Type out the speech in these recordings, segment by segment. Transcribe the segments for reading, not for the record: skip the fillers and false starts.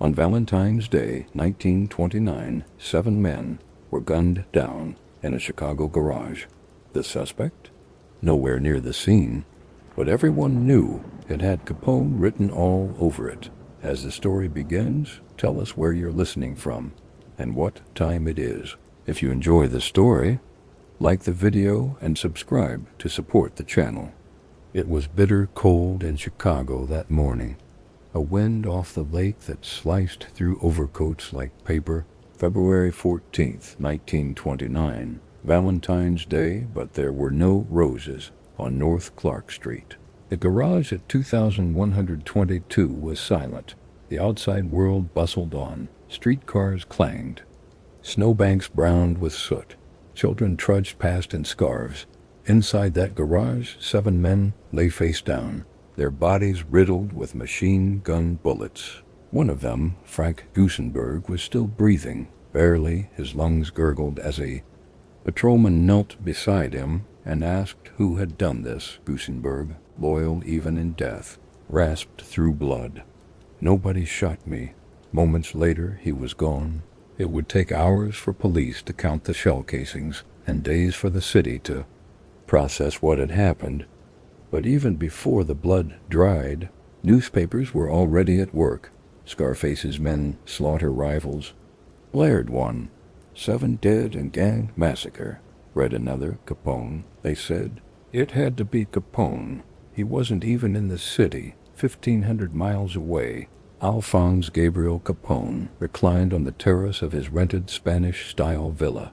On Valentine's Day, 1929, 7 men were gunned down in a Chicago garage. The suspect? Nowhere near the scene, but everyone knew it had Capone written all over it. As the story begins, tell us where you're listening from and what time it is. If you enjoy the story, like the video and subscribe to support the channel. It was bitter cold in Chicago that morning. A wind off the lake that sliced through overcoats like paper. February 14th, 1929, Valentine's Day, but there were no roses on North Clark Street. The garage at 2122 was silent. The outside world bustled on. Streetcars clanged. Snowbanks browned with soot. Children trudged past in scarves. Inside that garage, 7 men lay face down, their bodies riddled with machine gun bullets. One of them, Frank Gusenberg, was still breathing, barely. His lungs gurgled as a patrolman knelt beside him and asked who had done this. Gusenberg, loyal even in death, rasped through blood. "Nobody shot me." Moments later, he was gone. It would take hours for police to count the shell casings and days for the city to process what had happened. But even before the blood dried, newspapers were already at work. Scarface's men slaughter rivals. Blared one. 7 dead in gang massacre. Read another. Capone, they said. It had to be Capone. He wasn't even in the city, 1,500 miles away. Alphonse Gabriel Capone reclined on the terrace of his rented Spanish-style villa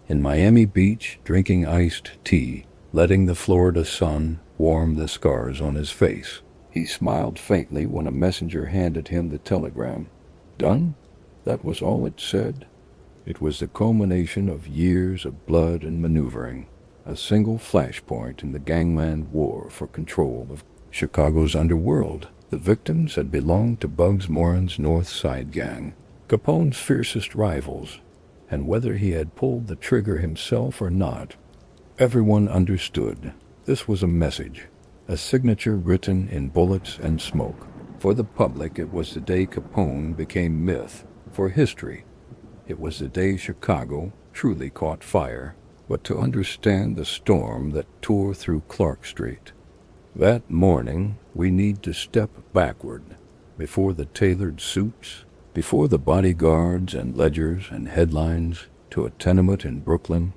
in Miami Beach, drinking iced tea, letting the Florida sun warm the scars on his face. He smiled faintly when a messenger handed him the telegram. Done? That was all it said. It was the culmination of years of blood and maneuvering, a single flashpoint in the gangland war for control of Chicago's underworld. The victims had belonged to Bugs Moran's North Side gang, Capone's fiercest rivals, and whether he had pulled the trigger himself or not, everyone understood. This was a message, a signature written in bullets and smoke. For the public, it was the day Capone became myth. For history, it was the day Chicago truly caught fire. But to understand the storm that tore through Clark Street that morning, we need to step backward, before the tailored suits, before the bodyguards and ledgers and headlines, to a tenement in Brooklyn,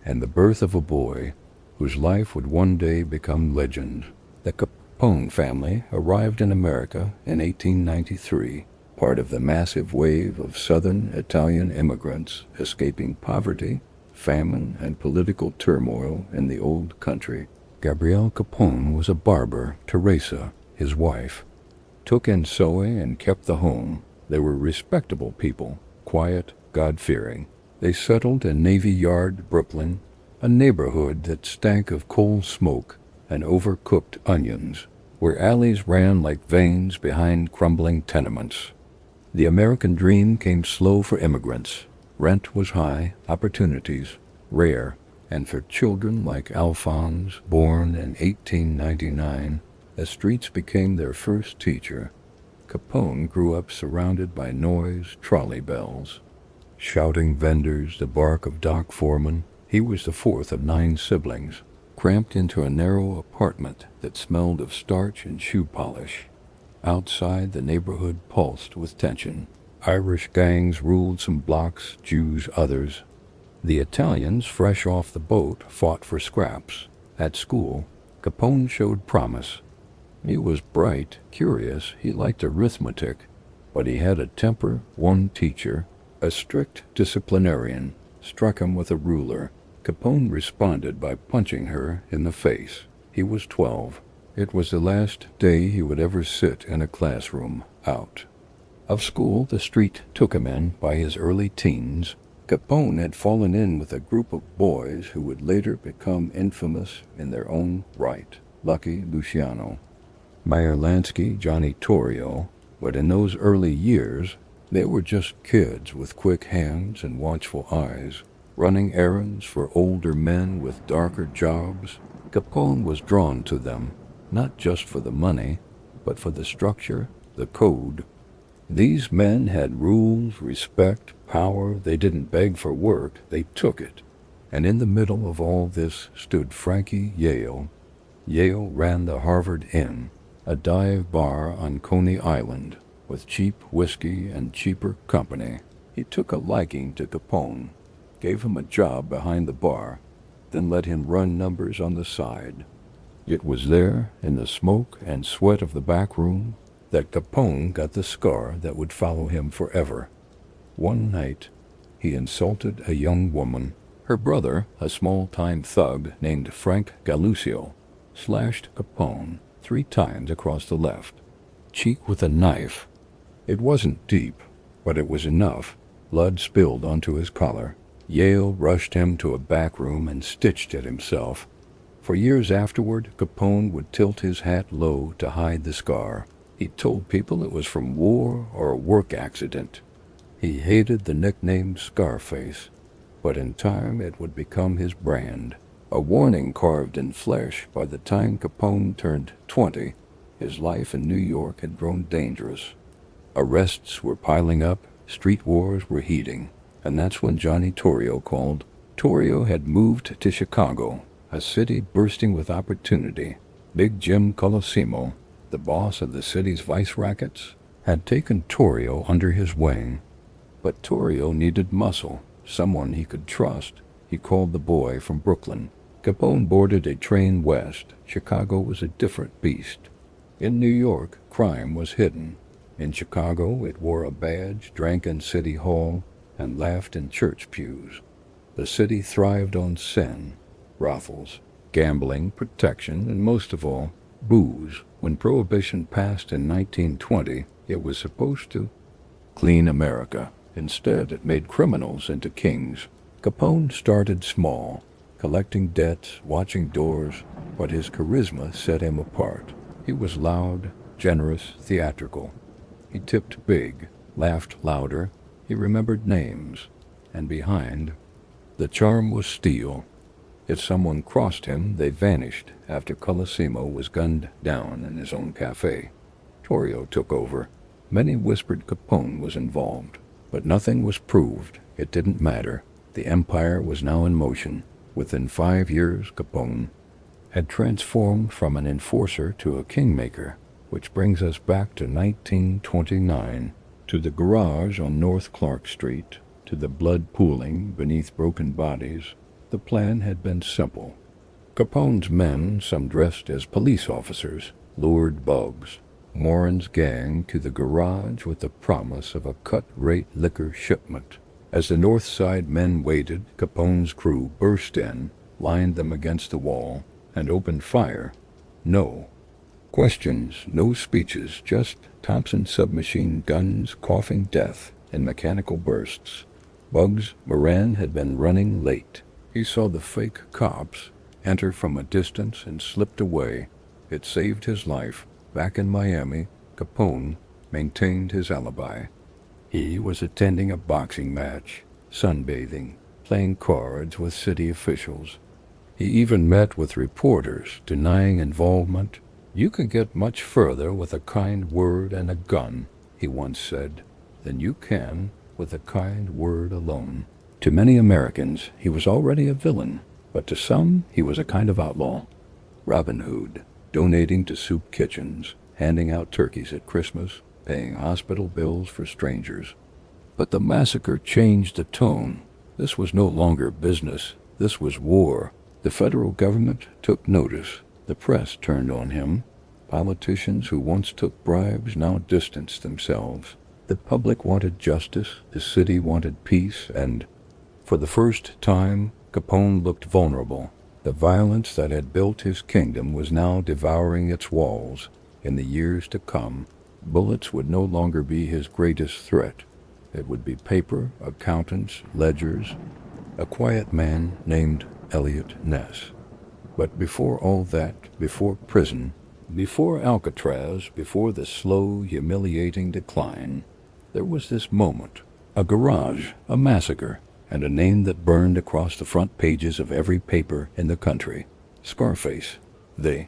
and the birth of a boy whose life would one day become legend. The Capone family arrived in America in 1893, part of the massive wave of Southern Italian immigrants escaping poverty, famine, and political turmoil in the old country. Gabrielle Capone was a barber. Teresa, his wife, took in sewing and kept the home. They were respectable people, quiet, God-fearing. They settled in Navy Yard, Brooklyn, a neighborhood that stank of coal smoke and overcooked onions, where alleys ran like veins behind crumbling tenements. The American dream came slow for immigrants. Rent was high, opportunities rare, and for children like Alphonse, born in 1899, the streets became their first teacher. Capone grew up surrounded by noise, trolley bells, shouting vendors, the bark of dock foremen. He was the 4th of 9 siblings, cramped into a narrow apartment that smelled of starch and shoe polish. Outside, the neighborhood pulsed with tension. Irish gangs ruled some blocks, Jews others. The Italians, fresh off the boat, fought for scraps. At school, Capone showed promise. He was bright, curious, he liked arithmetic, but he had a temper. One teacher, a strict disciplinarian, struck him with a ruler. Capone responded by punching her in the face. He was 12. It was the last day he would ever sit in a classroom. Out of school, the street took him in. By his early teens, Capone had fallen in with a group of boys who would later become infamous in their own right. Lucky Luciano, Meyer Lansky, Johnny Torrio. But in those early years, they were just kids with quick hands and watchful eyes, running errands for older men with darker jobs. Capone was drawn to them, not just for the money, but for the structure, the code. These men had rules, respect, power. They didn't beg for work, they took it. And in the middle of all this stood Frankie Yale. Yale ran the Harvard Inn, a dive bar on Coney Island, with cheap whiskey and cheaper company. He took a liking to Capone, gave him a job behind the bar, then let him run numbers on the side. It was there, in the smoke and sweat of the back room, that Capone got the scar that would follow him forever. One night, he insulted a young woman. Her brother, a small-time thug named Frank Galusio, slashed Capone 3 times across the left cheek with a knife. It wasn't deep, but it was enough. Blood spilled onto his collar. Yale rushed him to a back room and stitched it himself. For years afterward, Capone would tilt his hat low to hide the scar. He told people it was from war or a work accident. He hated the nickname Scarface, but in time it would become his brand. A warning carved in flesh. By the time Capone turned 20, his life in New York had grown dangerous. Arrests were piling up, street wars were heating, and that's when Johnny Torrio called. Torrio had moved to Chicago, a city bursting with opportunity. Big Jim Colosimo, the boss of the city's vice rackets, had taken Torrio under his wing. But Torrio needed muscle, someone he could trust. He called the boy from Brooklyn. Capone boarded a train west. Chicago was a different beast. In New York, crime was hidden. In Chicago, it wore a badge, drank in City Hall, and laughed in church pews. The city thrived on sin, brothels, gambling, protection, and most of all, booze. When Prohibition passed in 1920, it was supposed to clean America. Instead, it made criminals into kings. Capone started small, collecting debts, watching doors, but his charisma set him apart. He was loud, generous, theatrical. He tipped big, laughed louder, he remembered names, and behind, the charm was steel. If someone crossed him, they vanished after Colosimo was gunned down in his own cafe. Torrio took over. Many whispered Capone was involved, but nothing was proved. It didn't matter. The empire was now in motion. Within 5 years, Capone had transformed from an enforcer to a kingmaker, which brings us back to 1929, to the garage on North Clark Street, to the blood pooling beneath broken bodies. The plan had been simple. Capone's men, some dressed as police officers, lured Bugs, Morin's gang, to the garage with the promise of a cut-rate liquor shipment. As the North Side men waited, Capone's crew burst in, lined them against the wall, and opened fire. No questions, no speeches, just Thompson submachine guns coughing death in mechanical bursts. Bugs Moran had been running late. He saw the fake cops enter from a distance and slipped away. It saved his life. Back in Miami, Capone maintained his alibi. He was attending a boxing match, sunbathing, playing cards with city officials. He even met with reporters denying involvement. "You can get much further with a kind word and a gun," he once said, "than you can with a kind word alone." To many Americans, he was already a villain, but to some, he was a kind of outlaw. Robin Hood, donating to soup kitchens, handing out turkeys at Christmas, paying hospital bills for strangers. But the massacre changed the tone. This was no longer business. This was war. The federal government took notice. The press turned on him. Politicians who once took bribes now distanced themselves. The public wanted justice, the city wanted peace, and for the first time, Capone looked vulnerable. The violence that had built his kingdom was now devouring its walls. In the years to come, bullets would no longer be his greatest threat. It would be paper, accountants, ledgers, a quiet man named Elliot Ness. But before all that, before prison, before Alcatraz, before the slow, humiliating decline, there was this moment, a garage, a massacre, and a name that burned across the front pages of every paper in the country. Scarface. The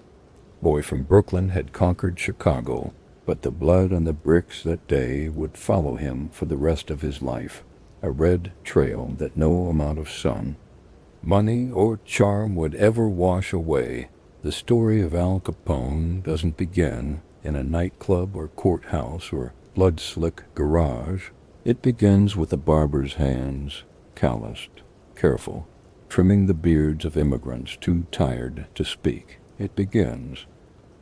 boy from Brooklyn had conquered Chicago, But the blood on the bricks that day would follow him for the rest of his life, a red trail that no amount of sun, money, or charm would ever wash away. The story of Al Capone doesn't begin in a nightclub or courthouse or blood-slick garage. It begins with a barber's hands, calloused, careful, trimming the beards of immigrants too tired to speak. It begins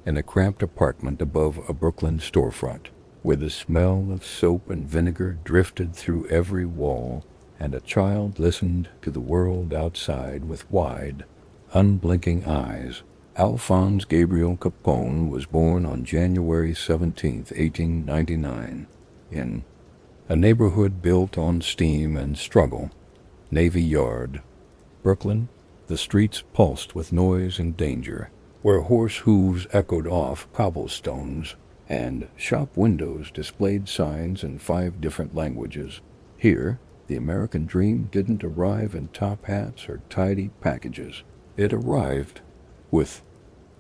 in a cramped apartment above a Brooklyn storefront, where the smell of soap and vinegar drifted through every wall, and a child listened to the world outside with wide, unblinking eyes. Alphonse Gabriel Capone was born on January 17, 1899, in a neighborhood built on steam and struggle, Navy Yard, Brooklyn. The streets pulsed with noise and danger, where horse hooves echoed off cobblestones, and shop windows displayed signs in 5 different languages. Here, the American dream didn't arrive in top hats or tidy packages. It arrived with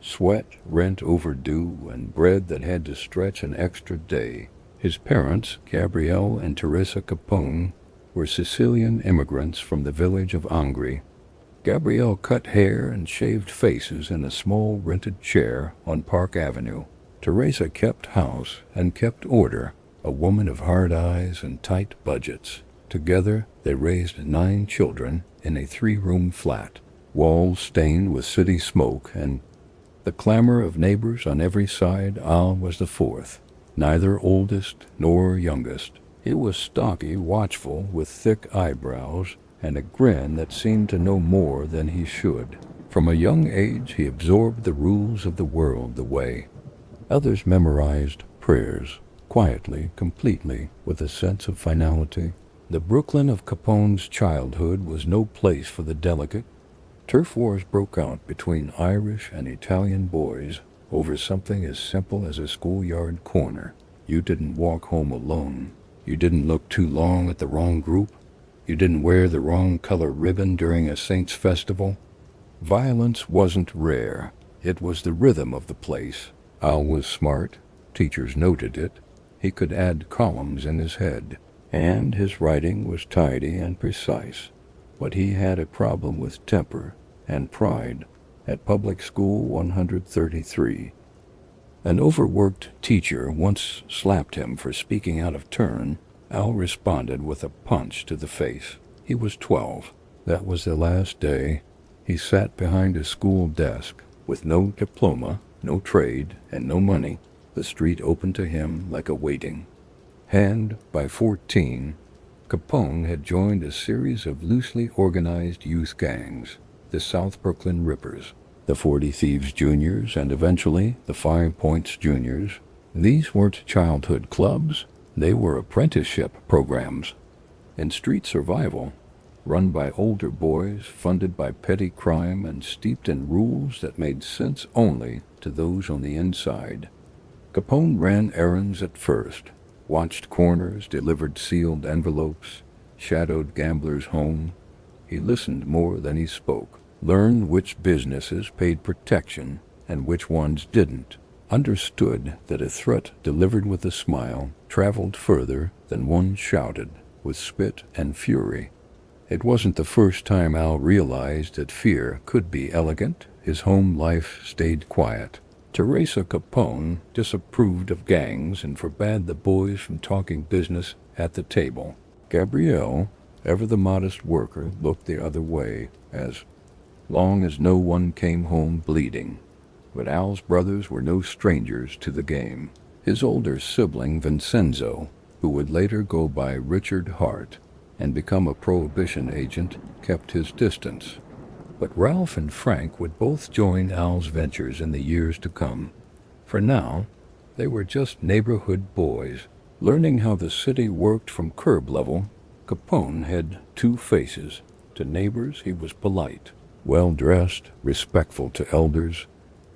sweat, rent overdue, and bread that had to stretch an extra day. His parents, Gabrielle and Teresa Capone, were Sicilian immigrants from the village of Angri. Gabrielle cut hair and shaved faces in a small rented chair on Park Avenue. Teresa kept house and kept order, a woman of hard eyes and tight budgets. Together, they raised 9 children in a 3-room flat, walls stained with city smoke and the clamor of neighbors on every side. Al was the 4th, neither oldest nor youngest. He was stocky, watchful, with thick eyebrows and a grin that seemed to know more than he should. From a young age, he absorbed the rules of the world the way others memorized prayers, quietly, completely, with a sense of finality. The Brooklyn of Capone's childhood was no place for the delicate. Turf wars broke out between Irish and Italian boys over something as simple as a schoolyard corner. You didn't walk home alone. You didn't look too long at the wrong group. You didn't wear the wrong color ribbon during a saint's festival. Violence wasn't rare. It was the rhythm of the place. Al was smart. Teachers noted it. He could add columns in his head, and his writing was tidy and precise. But he had a problem with temper and pride. At public school 133, an overworked teacher once slapped him for speaking out of turn. Al responded with a punch to the face. He was 12. That was the last day. He sat behind a school desk with no diploma, no trade, and no money. The street opened to him like a waiting hand. By 14, Capone had joined a series of loosely organized youth gangs, the South Brooklyn Rippers, the 40 Thieves Juniors, and eventually the 5 Points Juniors. These weren't childhood clubs. They were apprenticeship programs in street survival, run by older boys, funded by petty crime, and steeped in rules that made sense only to those on the inside. Capone ran errands at first, watched corners, delivered sealed envelopes, shadowed gamblers home. He listened more than he spoke, learned which businesses paid protection and which ones didn't, understood that a threat delivered with a smile traveled further than one shouted with spit and fury. It wasn't the first time Al realized that fear could be elegant. His home life stayed quiet. Teresa Capone disapproved of gangs and forbade the boys from talking business at the table. Gabrielle, ever the modest worker, looked the other way, as long as no one came home bleeding. But Al's brothers were no strangers to the game. His older sibling, Vincenzo, who would later go by Richard Hart and become a prohibition agent, kept his distance. But Ralph and Frank would both join Al's ventures in the years to come. For now, they were just neighborhood boys, learning how the city worked from curb level. Capone had 2 faces. To neighbors, he was polite, well-dressed, respectful to elders.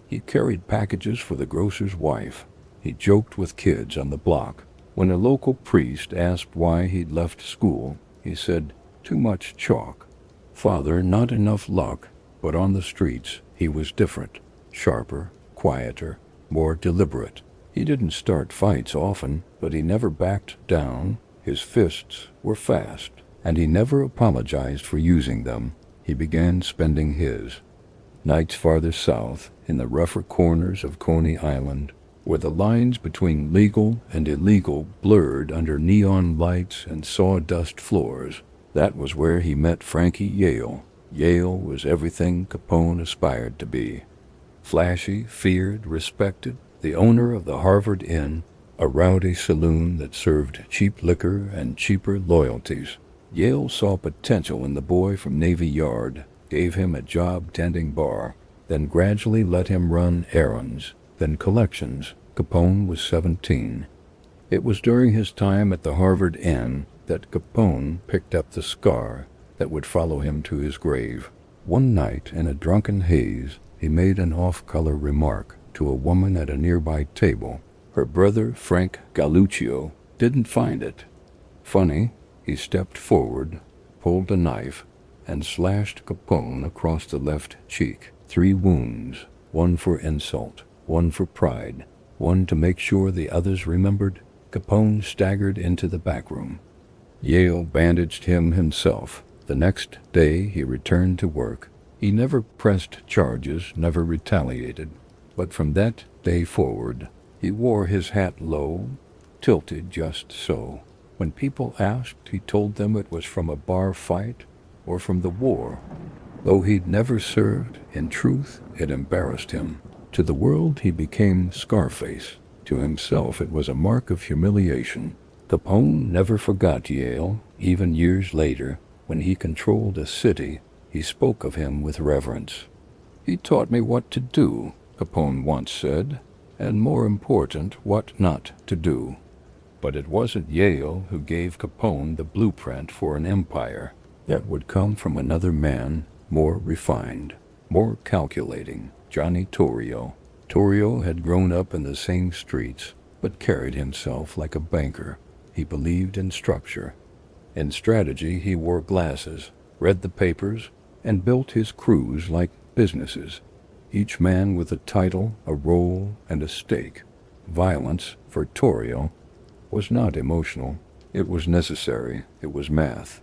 He carried packages for the grocer's wife. He joked with kids on the block. When a local priest asked why he'd left school, he said, "Too much chalk." Father, not enough luck, but on the streets he was different, sharper, quieter, more deliberate. He didn't start fights often, but he never backed down. His fists were fast, and he never apologized for using them. He began spending his nights farther south, in the rougher corners of Coney Island, where the lines between legal and illegal blurred under neon lights and sawdust floors. That was where he met Frankie Yale. Yale was everything Capone aspired to be. Flashy, feared, respected, the owner of the Harvard Inn, a rowdy saloon that served cheap liquor and cheaper loyalties. Yale saw potential in the boy from Navy Yard, gave him a job tending bar, then gradually let him run errands, then collections. Capone was 17. It was during his time at the Harvard Inn that Capone picked up the scar that would follow him to his grave. One night, in a drunken haze, he made an off-color remark to a woman at a nearby table. Her brother, Frank Galluccio, didn't find it funny. He stepped forward, pulled a knife, and slashed Capone across the left cheek. 3 wounds, one for insult, one for pride, one to make sure the others remembered. Capone staggered into the back room. Yale bandaged him himself. The next day he returned to work. He never pressed charges, never retaliated. But from that day forward, he wore his hat low, tilted just so. When people asked, he told them it was from a bar fight or from the war. Though he'd never served, in truth, it embarrassed him. To the world he became Scarface. To himself it was a mark of humiliation. Capone never forgot Yale. Even years later, when he controlled a city, he spoke of him with reverence. "He taught me what to do," Capone once said, "and more important, what not to do." But it wasn't Yale who gave Capone the blueprint for an empire that would come from another man, more refined, more calculating, Johnny Torrio. Torrio had grown up in the same streets, but carried himself like a banker. He believed in structure. In strategy, he wore glasses, read the papers, and built his crews like businesses, each man with a title, a role, and a stake. Violence, for Torrio, was not emotional. It was necessary. It was math.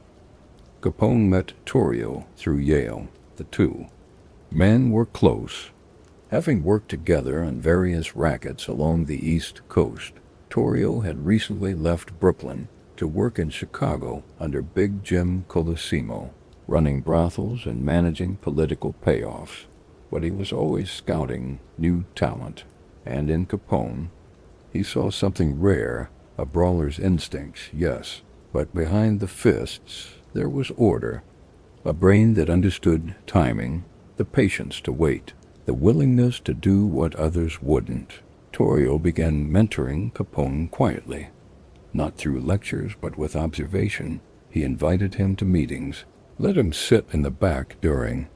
Capone met Torrio through Yale. The two men were close. Having worked together on various rackets along the East Coast, Torrio had recently left Brooklyn to work in Chicago under Big Jim Colosimo, running brothels and managing political payoffs. But he was always scouting new talent, and in Capone, he saw something rare, a brawler's instincts, yes, but behind the fists there was order, a brain that understood timing, the patience to wait, the willingness to do what others wouldn't. Torrio began mentoring Capone quietly, not through lectures but with observation. He invited him to meetings, let him sit in the back during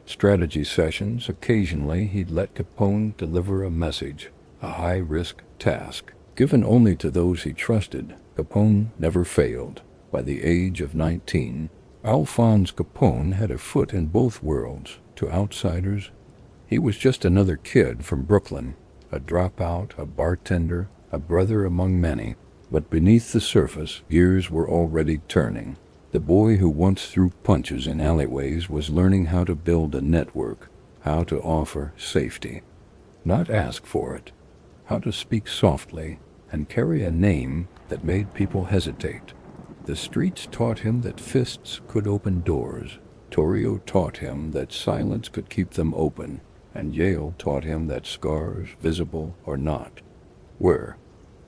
strategy sessions. Occasionally he'd let Capone deliver a message, a high-risk task, given only to those he trusted. Capone never failed. By the age of 19, Alphonse Capone had a foot in both worlds. To outsiders, he was just another kid from Brooklyn, a dropout, a bartender, a brother among many. But beneath the surface, gears were already turning. The boy who once threw punches in alleyways was learning how to build a network, how to offer safety, not ask for it, how to speak softly and carry a name that made people hesitate. The streets taught him that fists could open doors. Torrio taught him that silence could keep them open, and Yale taught him that scars, visible or not, were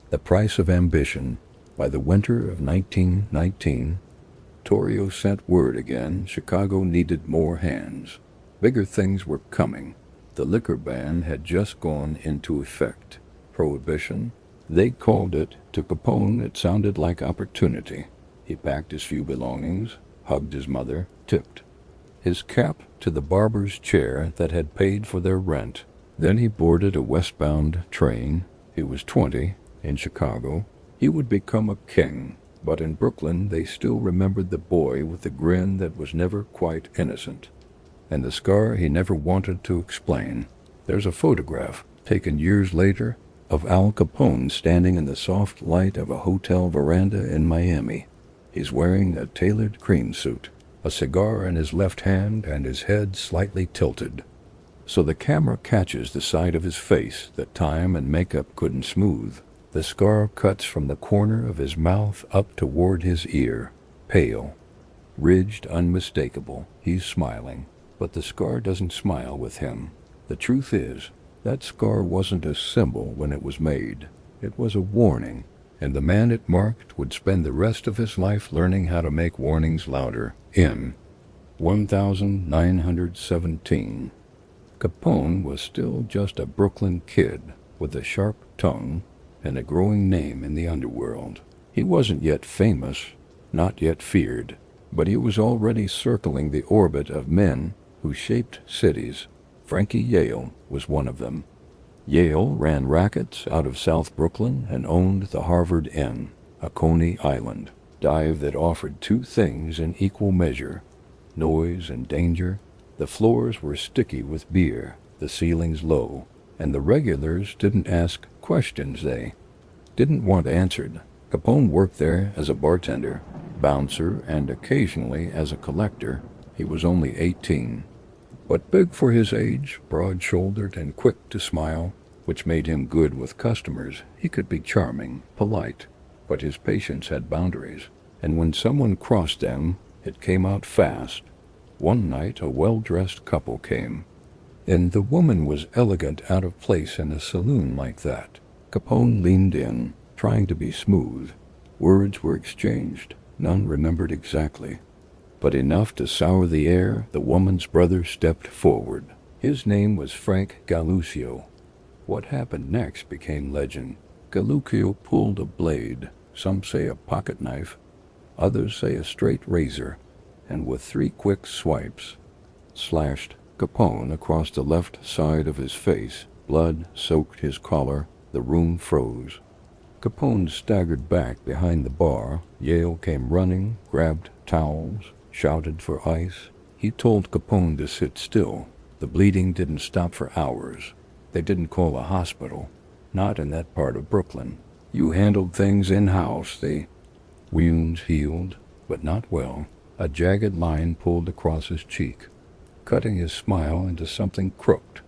the price of ambition. By the winter of 1919, Torrio sent word again. Chicago needed more hands. Bigger things were coming. The liquor ban had just gone into effect. Prohibition, they called it. To Capone, it sounded like opportunity. He packed his few belongings, hugged his mother, tipped his cap to the barber's chair that had paid for their rent. Then he boarded a westbound train. He was 20. In Chicago, he would become a king. But in Brooklyn, they still remembered the boy with the grin that was never quite innocent, and the scar he never wanted to explain. There's a photograph, taken years later, of Al Capone standing in the soft light of a hotel veranda in Miami. He's wearing a tailored cream suit, a cigar in his left hand, and his head slightly tilted. So the camera catches the side of his face that time and makeup couldn't smooth. The scar cuts from the corner of his mouth up toward his ear, pale, ridged, unmistakable. He's smiling, but the scar doesn't smile with him. The truth is, that scar wasn't a symbol when it was made. It was a warning, and the man it marked would spend the rest of his life learning how to make warnings louder. In 1917, Capone was still just a Brooklyn kid with a sharp tongue and a growing name in the underworld. He wasn't yet famous, not yet feared, but he was already circling the orbit of men who shaped cities. Frankie Yale was one of them. Yale ran rackets out of South Brooklyn and owned the Harvard Inn, a Coney Island dive that offered two things in equal measure: noise and danger. The floors were sticky with beer, the ceilings low, and the regulars didn't ask questions they didn't want answered. Capone worked there as a bartender, bouncer, and occasionally as a collector. He was only 18, but big for his age, broad-shouldered and quick to smile, which made him good with customers. He could be charming, polite, but his patience had boundaries, and when someone crossed them, it came out fast. One night, a well-dressed couple came, and the woman was elegant, out of place in a saloon like that. Capone leaned in, trying to be smooth. Words were exchanged, none remembered exactly, but enough to sour the air. The woman's brother stepped forward. His name was Frank Galuccio. What happened next became legend. Galuccio pulled a blade, some say a pocket knife, others say a straight razor, and with 3 quick swipes, slashed Capone across the left side of his face. Blood soaked his collar. The room froze. Capone staggered back behind the bar. Yale came running, grabbed towels, shouted for ice. He told Capone to sit still. The bleeding didn't stop for hours. They didn't call a hospital, not in that part of Brooklyn. You handled things in-house. The wounds healed, but not well. A jagged line pulled across his cheek, cutting his smile into something crooked.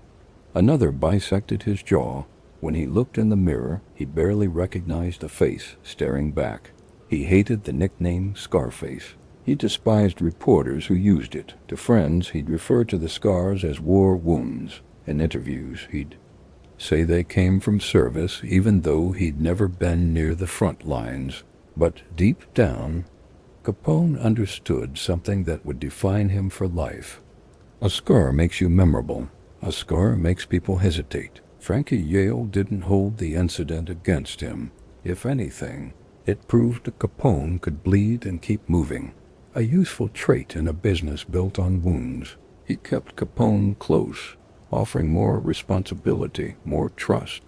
Another bisected his jaw. When he looked in the mirror, he barely recognized a face staring back. He hated the nickname Scarface. He despised reporters who used it. To friends, he'd refer to the scars as war wounds. In interviews, he'd say they came from service, even though he'd never been near the front lines. But deep down, Capone understood something that would define him for life. A scar makes you memorable. A scar makes people hesitate. Frankie Yale didn't hold the incident against him. If anything, it proved that Capone could bleed and keep moving, a useful trait in a business built on wounds. He kept Capone close, offering more responsibility, more trust.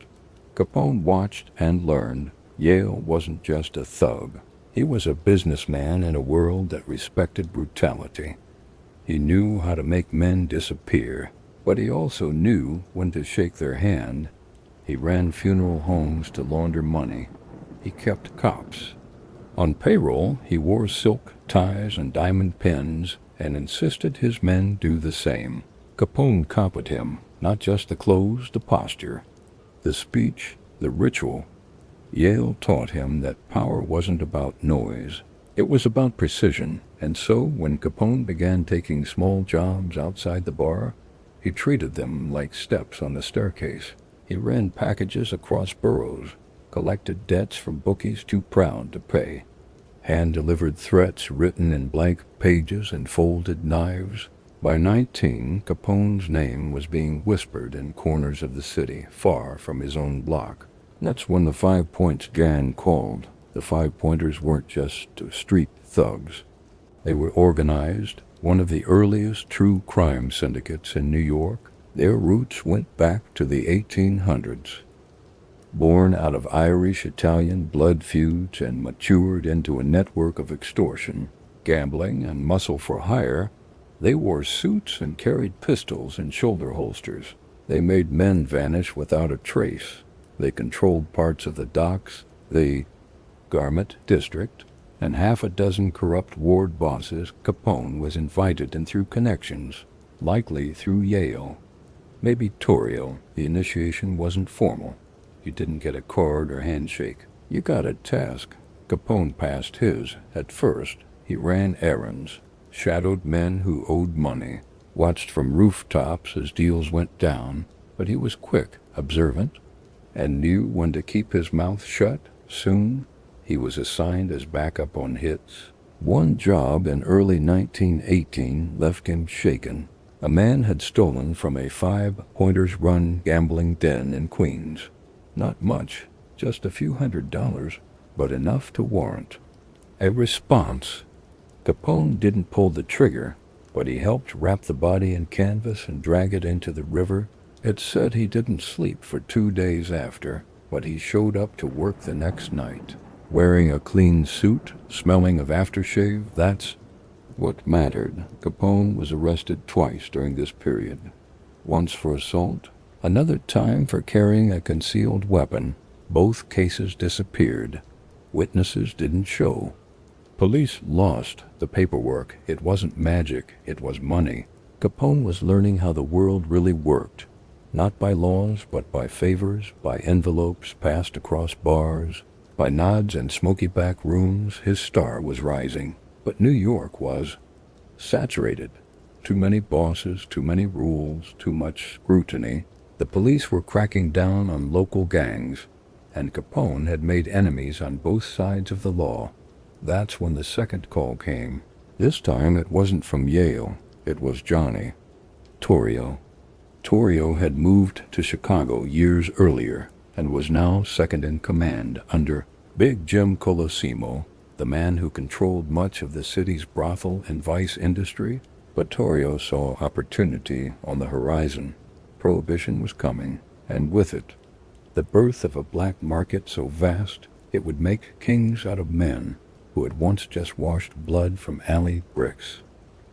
Capone watched and learned. Yale wasn't just a thug. He was a businessman in a world that respected brutality. He knew how to make men disappear, but he also knew when to shake their hand. He ran funeral homes to launder money. He kept cops on payroll. He wore silk ties and diamond pins and insisted his men do the same. Capone copied him, not just the clothes, the posture, the speech, the ritual. Yale taught him that power wasn't about noise. It was about precision. And so when Capone began taking small jobs outside the bar, he treated them like steps on the staircase. He ran packages across boroughs, collected debts from bookies too proud to pay, hand-delivered threats written in blank pages and folded knives. By 19, Capone's name was being whispered in corners of the city, far from his own block. That's when the 5 Points Gang called. The 5 Pointers weren't just street thugs. They were organized, one of the earliest true crime syndicates in New York. Their roots went back to the 1800s. Born out of Irish-Italian blood feuds and matured into a network of extortion, gambling, and muscle for hire, they wore suits and carried pistols in shoulder holsters. They made men vanish without a trace. They controlled parts of the docks, the garment district, and half a dozen corrupt ward bosses. Capone was invited in through connections, likely through Yale. Maybe Torrio. The initiation wasn't formal. You didn't get a card or handshake. You got a task. Capone passed his. At first, he ran errands, shadowed men who owed money, watched from rooftops as deals went down, but he was quick, observant, and knew when to keep his mouth shut. Soon, he was assigned as backup on hits. One job in early 1918 left him shaken. A man had stolen from a 5 Pointers Run gambling den in Queens. Not much, just a few $100, but enough to warrant a response. Capone didn't pull the trigger, but he helped wrap the body in canvas and drag it into the river. It said he didn't sleep for 2 days after, but he showed up to work the next night, wearing a clean suit, smelling of aftershave. That's what mattered. Capone was arrested twice during this period. Once for assault, another time for carrying a concealed weapon. Both cases disappeared. Witnesses didn't show. Police lost the paperwork. It wasn't magic, it was money. Capone was learning how the world really worked. Not by laws, but by favors, by envelopes passed across bars, by nods and smoky back rooms. His star was rising. But New York was saturated. Too many bosses, too many rules, too much scrutiny. The police were cracking down on local gangs, and Capone had made enemies on both sides of the law. That's when the second call came. This time it wasn't from Yale. It was Johnny Torrio. Torrio had moved to Chicago years earlier and was now second in command under Big Jim Colosimo, the man who controlled much of the city's brothel and vice industry. But Torrio saw opportunity on the horizon. Prohibition was coming, and with it, the birth of a black market so vast it would make kings out of men who had once just washed blood from alley bricks.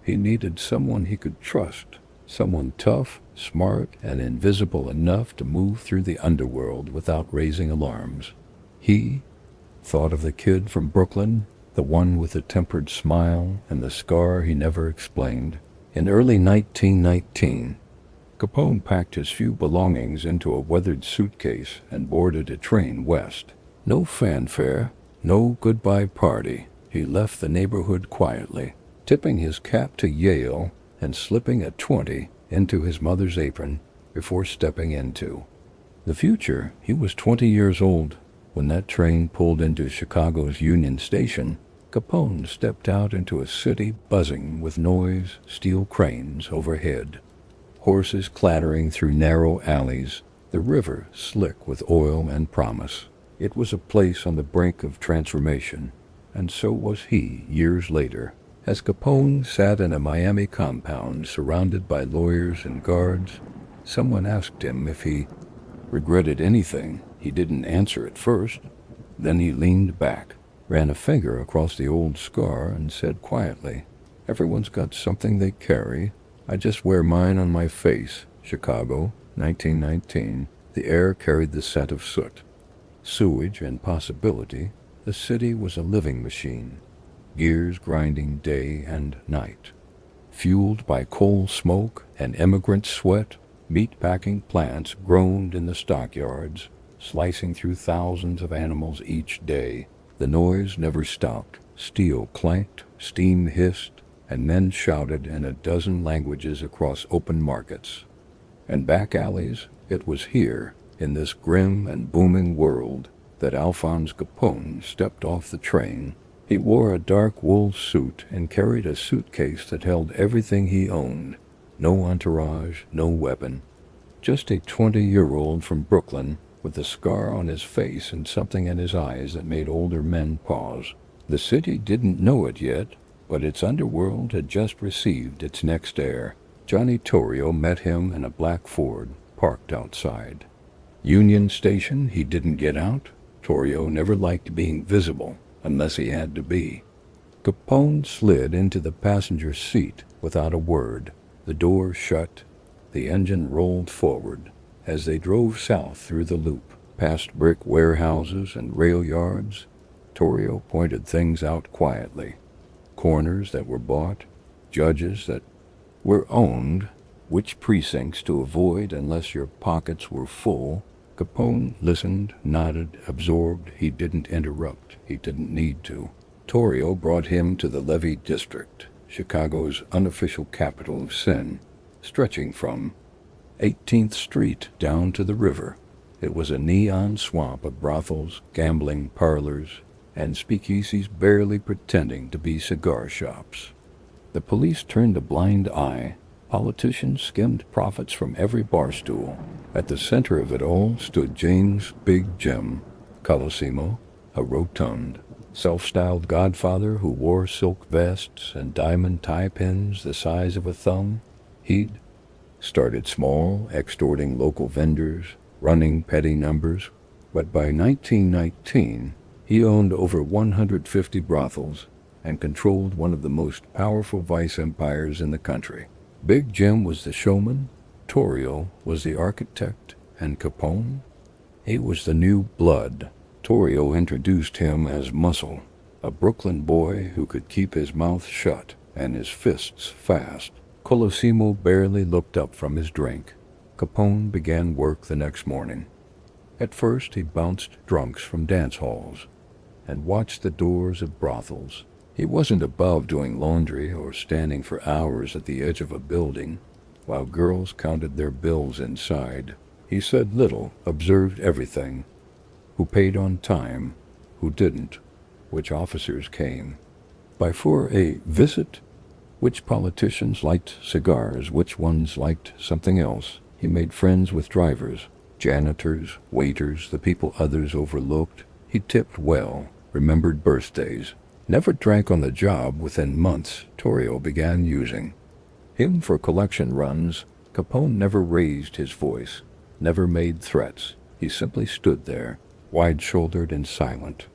He needed someone he could trust, someone tough, smart, and invisible enough to move through the underworld without raising alarms. He thought of the kid from Brooklyn, the one with the tempered smile and the scar he never explained. In early 1919, Capone packed his few belongings into a weathered suitcase and boarded a train west. No fanfare, no goodbye party. He left the neighborhood quietly, tipping his cap to Yale and slipping a 20 into his mother's apron before stepping into the future. He was 20 years old when that train pulled into Chicago's Union Station. Capone stepped out into a city buzzing with noise, steel cranes overhead, horses clattering through narrow alleys, the river slick with oil and promise. It was a place on the brink of transformation, and so was he years later. As Capone sat in a Miami compound surrounded by lawyers and guards, someone asked him if he regretted anything. He didn't answer at first. Then he leaned back, ran a finger across the old scar, and said quietly, "Everyone's got something they carry. I just wear mine on my face." Chicago, 1919. The air carried the scent of soot, sewage, and possibility. The city was a living machine, gears grinding day and night. Fueled by coal smoke and immigrant sweat, meat-packing plants groaned in the stockyards, slicing through thousands of animals each day. The noise never stopped. Steel clanked, steam hissed, and men shouted in a dozen languages across open markets and back alleys. It was here, in this grim and booming world, that Alphonse Capone stepped off the train. He wore a dark wool suit and carried a suitcase that held everything he owned. No entourage, no weapon. Just a 20-year-old from Brooklyn with a scar on his face and something in his eyes that made older men pause. The city didn't know it yet, but its underworld had just received its next heir. Johnny Torrio met him in a black Ford, parked outside Union Station. He didn't get out. Torrio never liked being visible, unless he had to be. Capone slid into the passenger seat without a word. The door shut. The engine rolled forward as they drove south through the loop, Past brick warehouses and rail yards, Torrio pointed things out quietly. Corners that were bought, judges that were owned, which precincts to avoid unless your pockets were full. Capone listened, nodded, absorbed. He didn't interrupt. He didn't need to. Torrio brought him to the Levee District, Chicago's unofficial capital of sin, stretching from 18th Street down to the river. It was a neon swamp of brothels, gambling parlors, and speakeasies barely pretending to be cigar shops. The police turned a blind eye. Politicians skimmed profits from every barstool. At the center of it all stood James Big Jim Colosimo, a rotund, self-styled godfather who wore silk vests and diamond tie pins the size of a thumb. He'd started small, extorting local vendors, running petty numbers, but by 1919, he owned over 150 brothels and controlled one of the most powerful vice empires in the country. Big Jim was the showman, Torrio was the architect, and Capone? He was the new blood. Torrio introduced him as Muscle, a Brooklyn boy who could keep his mouth shut and his fists fast. Colosimo barely looked up from his drink. Capone began work the next morning. At first he bounced drunks from dance halls and watched the doors of brothels. He wasn't above doing laundry or standing for hours at the edge of a building while girls counted their bills inside. He said little, observed everything. Who paid on time, who didn't, which officers came by for a visit, which politicians liked cigars, which ones liked something else. He made friends with drivers, janitors, waiters, the people others overlooked. He tipped well, remembered birthdays, never drank on the job. Within months, Torrio began using him for collection runs. Capone never raised his voice, never made threats. He simply stood there, wide-shouldered and silent.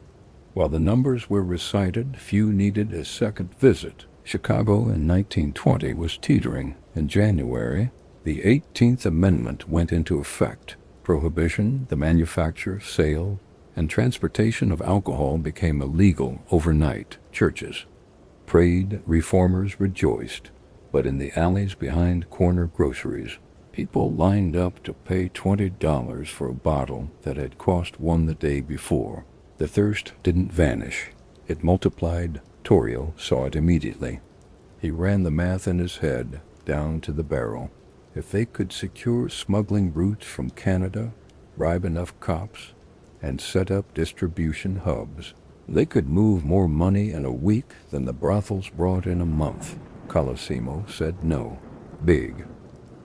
While the numbers were recited, few needed a second visit. Chicago in 1920 was teetering. In January, the 18th Amendment went into effect. Prohibition, the manufacture, sale, and transportation of alcohol became illegal overnight. Churches prayed, reformers rejoiced, but in the alleys behind corner groceries, people lined up to pay $20 for a bottle that had cost $1 the day before. The thirst didn't vanish. It multiplied. Torrio saw it immediately. He ran the math in his head, down to the barrel. If they could secure smuggling routes from Canada, bribe enough cops, and set up distribution hubs, they could move more money in a week than the brothels brought in a month. Colosimo said no. Big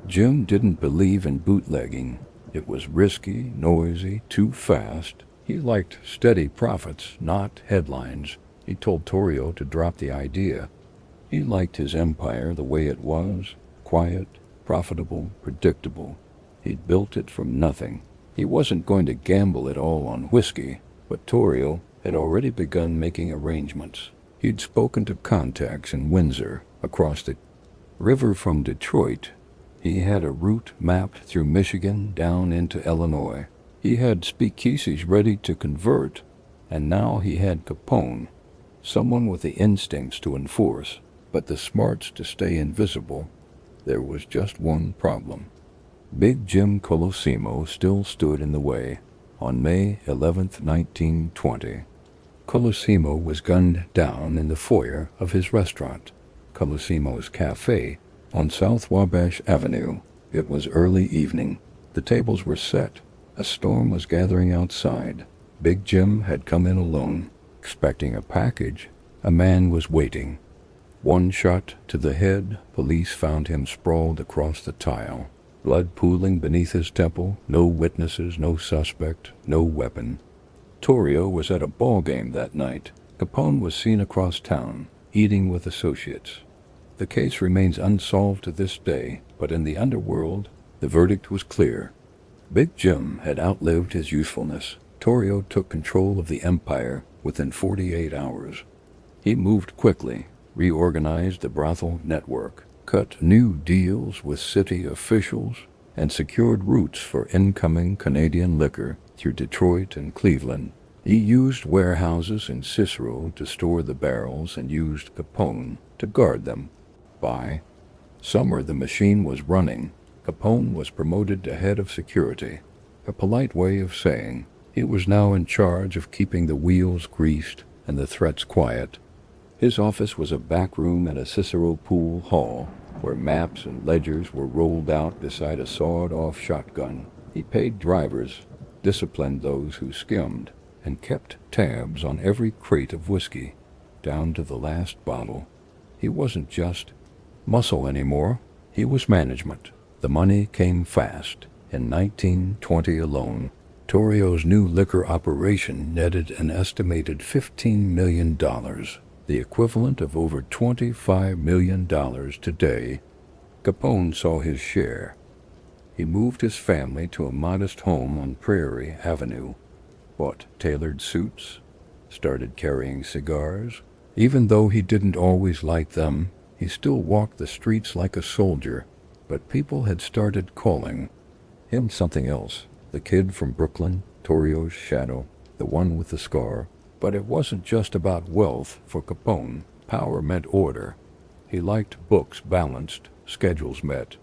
Jim didn't believe in bootlegging. It was risky, noisy, too fast. He liked steady profits, not headlines. He told Torrio to drop the idea. He liked his empire the way it was, quiet, profitable, predictable. He'd built it from nothing. He wasn't going to gamble it all on whiskey, but Torrio had already begun making arrangements. He'd spoken to contacts in Windsor, across the river from Detroit. He had a route mapped through Michigan down into Illinois. He had speakeasies ready to convert, and now he had Capone, someone with the instincts to enforce, but the smarts to stay invisible. There was just one problem. Big Jim Colosimo still stood in the way. On May 11th, 1920, Colosimo was gunned down in the foyer of his restaurant, Colosimo's Cafe, on South Wabash Avenue. It was early evening. The tables were set. A storm was gathering outside. Big Jim had come in alone, expecting a package. A man was waiting. One shot to the head. Police found him sprawled across the tile, blood pooling beneath his temple. No witnesses, no suspect, no weapon. Torrio was at a ball game that night. Capone was seen across town, eating with associates. The case remains unsolved to this day, but in the underworld, the verdict was clear. Big Jim had outlived his usefulness. Torrio took control of the empire within 48 hours. He moved quickly, reorganized the brothel network, cut new deals with city officials, and secured routes for incoming Canadian liquor through Detroit and Cleveland. He used warehouses in Cicero to store the barrels and used Capone to guard them. By summer the machine was running. Capone was promoted to head of security, a polite way of saying he was now in charge of keeping the wheels greased and the threats quiet. His office was a back room at a Cicero pool hall, where maps and ledgers were rolled out beside a sawed-off shotgun. He paid drivers, disciplined those who skimmed, and kept tabs on every crate of whiskey, down to the last bottle. He wasn't just muscle anymore, he was management. The money came fast. In 1920 alone, Torrio's new liquor operation netted an estimated $15 million, the equivalent of over $25 million today. Capone saw his share. He moved his family to a modest home on Prairie Avenue, bought tailored suits, started carrying cigars. Even though he didn't always like them, he still walked the streets like a soldier, but people had started calling him something else. The kid from Brooklyn, Torrio's shadow, the one with the scar. But it wasn't just about wealth for Capone. Power meant order. He liked books balanced, schedules met.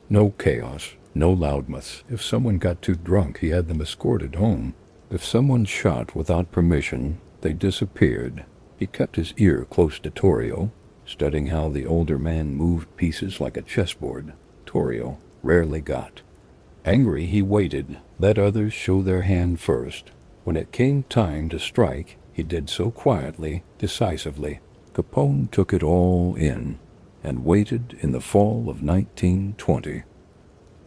No chaos, no loudmouths. If someone got too drunk, he had them escorted home. If someone shot without permission, they disappeared. He kept his ear close to Torrio, studying how the older man moved pieces like a chessboard. Torrio rarely got angry. He waited, let others show their hand first. When it came time to strike, he did so quietly, decisively. Capone took it all in and waited. In the fall of 1920.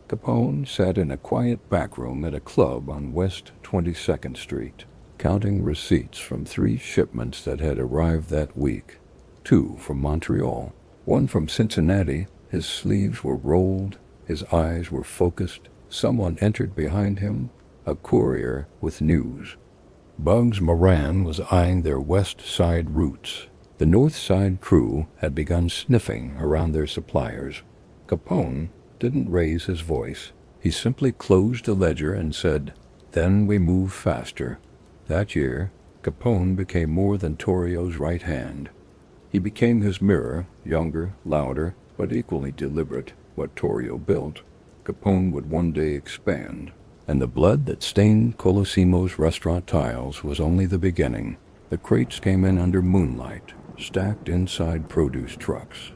Capone sat in a quiet back room at a club on West 22nd Street, counting receipts from 3 shipments that had arrived that week. 2 from Montreal, 1 from Cincinnati. His sleeves were rolled, his eyes were focused. Someone entered behind him, a courier with news. Bugs Moran was eyeing their west side routes. The north side crew had begun sniffing around their suppliers. Capone didn't raise his voice. He simply closed the ledger and said, "Then we move faster." That year, Capone became more than Torrio's right hand. He became his mirror, younger, louder, but equally deliberate. What Torrio built, Capone would one day expand. And the blood that stained Colosimo's restaurant tiles was only the beginning. The crates came in under moonlight, stacked inside produce trucks,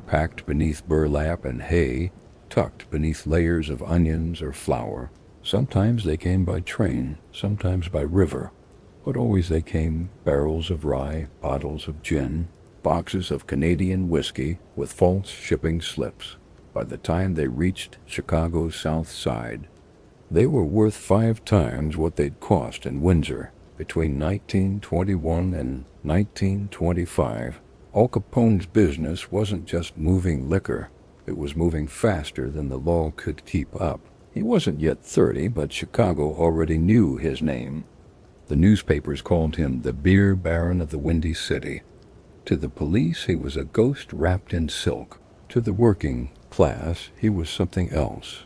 packed beneath burlap and hay, tucked beneath layers of onions or flour. Sometimes they came by train, sometimes by river, but always they came barrels of rye, bottles of gin, boxes of Canadian whiskey with false shipping slips. By the time they reached Chicago's south side, they were worth 5 times what they'd cost in Windsor. Between 1921 and 1925, Al Capone's business wasn't just moving liquor. It was moving faster than the law could keep up. He wasn't yet 30, but Chicago already knew his name. The newspapers called him the beer baron of the Windy City. To the police, he was a ghost wrapped in silk. To the working class, he was something else.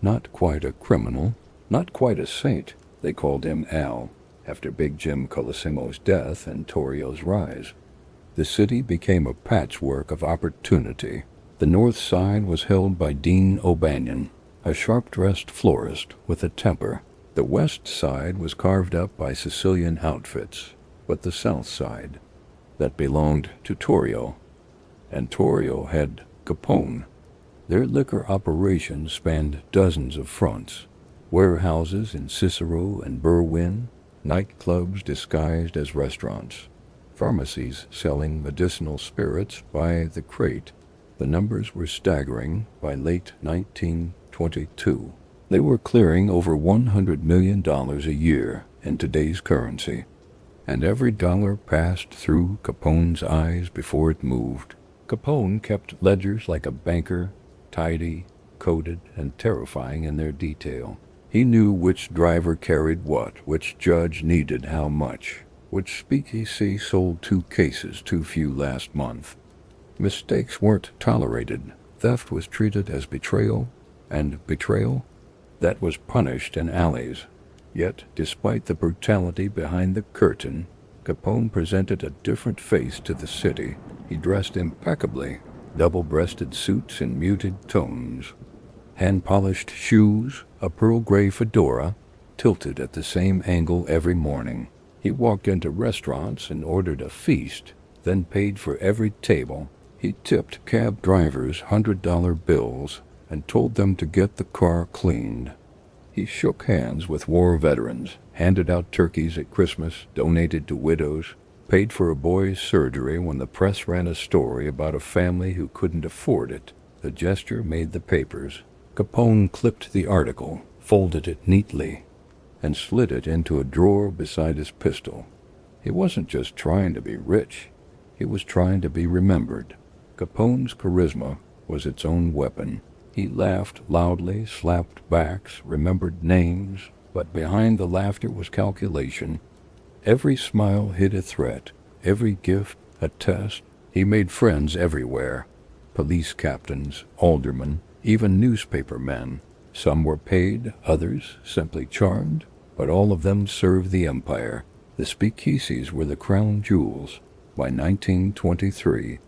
Not quite a criminal, not quite a saint. They called him Al, after Big Jim Colosimo's death and Torrio's rise. The city became a patchwork of opportunity. The north side was held by Dean O'Banion, a sharp-dressed florist with a temper. The west side was carved up by Sicilian outfits, but the south side, that belonged to Torrio, and Torrio had Capone. Their liquor operations spanned dozens of fronts: warehouses in Cicero and Berwyn, nightclubs disguised as restaurants, pharmacies selling medicinal spirits by the crate. The numbers were staggering. By late 1922, they were clearing over $100 million a year in today's currency, and every dollar passed through Capone's eyes before it moved. Capone kept ledgers like a banker, tidy, coded, and terrifying in their detail. He knew which driver carried what, which judge needed how much, which speakeasy sold 2 cases too few last month. Mistakes weren't tolerated. Theft was treated as betrayal, and betrayal, that was punished in alleys. Yet, despite the brutality behind the curtain, Capone presented a different face to the city. He dressed impeccably, double-breasted suits in muted tones, hand-polished shoes, a pearl gray fedora, tilted at the same angle every morning. He walked into restaurants and ordered a feast, then paid for every table. He tipped cab drivers $100 bills and told them to get the car cleaned. He shook hands with war veterans, handed out turkeys at Christmas, donated to widows, paid for a boy's surgery when the press ran a story about a family who couldn't afford it. The gesture made the papers. Capone clipped the article, folded it neatly, and slid it into a drawer beside his pistol. He wasn't just trying to be rich. He was trying to be remembered. Capone's charisma was its own weapon. He laughed loudly, slapped backs, remembered names, but behind the laughter was calculation. Every smile hid a threat, every gift a test. He made friends everywhere. Police captains, aldermen, even newspaper men. Some were paid, others simply charmed, but all of them served the empire. The speakeasies were the crown jewels. By 1923,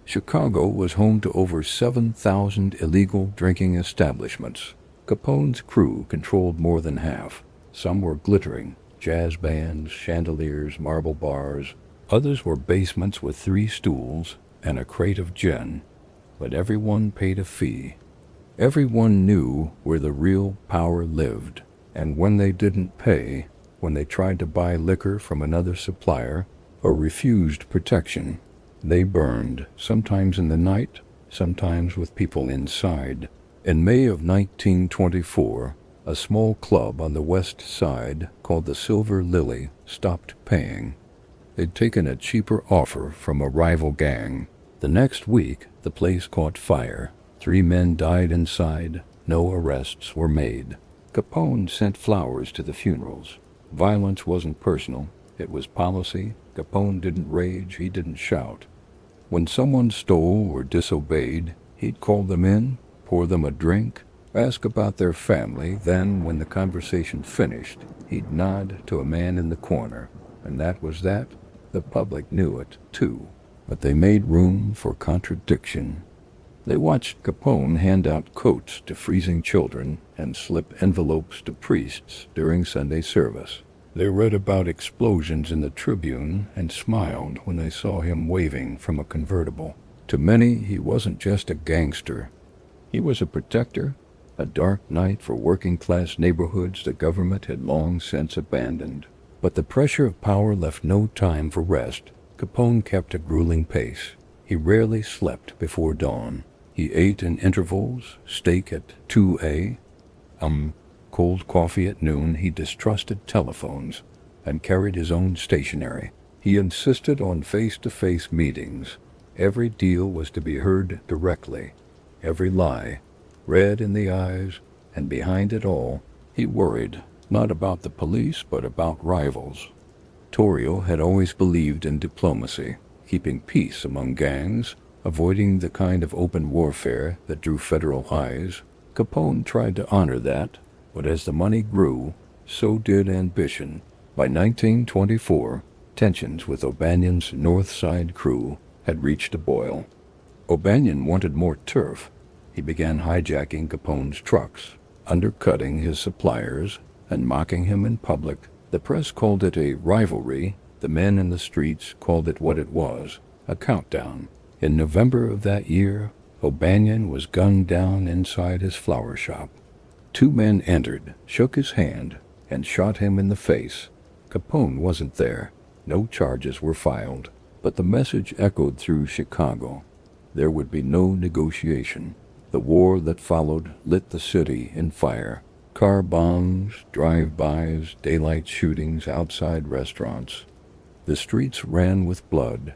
Chicago was home to over 7,000 illegal drinking establishments. Capone's crew controlled more than half. Some were glittering, jazz bands, chandeliers, marble bars. Others were basements with 3 stools and a crate of gin. But everyone paid a fee. Everyone knew where the real power lived. And when they didn't pay, when they tried to buy liquor from another supplier or refused protection, they burned, sometimes in the night, sometimes with people inside. In May of 1924, a small club on the west side called the Silver Lily stopped paying. They'd taken a cheaper offer from a rival gang. The next week, the place caught fire. 3 men died inside. No arrests were made. Capone sent flowers to the funerals. Violence wasn't personal. It was policy. Capone didn't rage. He didn't shout. When someone stole or disobeyed, he'd call them in, pour them a drink, ask about their family. Then, when the conversation finished, he'd nod to a man in the corner. And that was that. The public knew it, too. But they made room for contradiction. They watched Capone hand out coats to freezing children and slip envelopes to priests during Sunday service. They read about explosions in the Tribune and smiled when they saw him waving from a convertible. To many, he wasn't just a gangster. He was a protector, a dark knight for working-class neighborhoods the government had long since abandoned. But the pressure of power left no time for rest. Capone kept a grueling pace. He rarely slept before dawn. He ate in intervals, steak at 2 a.m., cold coffee at noon. He distrusted telephones and carried his own stationery. He insisted on face-to-face meetings. Every deal was to be heard directly. Every lie, read in the eyes, and behind it all, he worried, not about the police, but about rivals. Torrio had always believed in diplomacy, keeping peace among gangs, avoiding the kind of open warfare that drew federal eyes. Capone tried to honor that, but as the money grew, so did ambition. By 1924, tensions with O'Banion's North Side crew had reached a boil. O'Banion wanted more turf. He began hijacking Capone's trucks, undercutting his suppliers, and mocking him in public. The press called it a rivalry. The men in the streets called it what it was, a countdown. In November of that year, O'Banion was gunned down inside his flower shop. 2 men entered, shook his hand, and shot him in the face. Capone wasn't there. No charges were filed. But the message echoed through Chicago. There would be no negotiation. The war that followed lit the city in fire. Car bombs, drive-bys, daylight shootings outside restaurants. The streets ran with blood.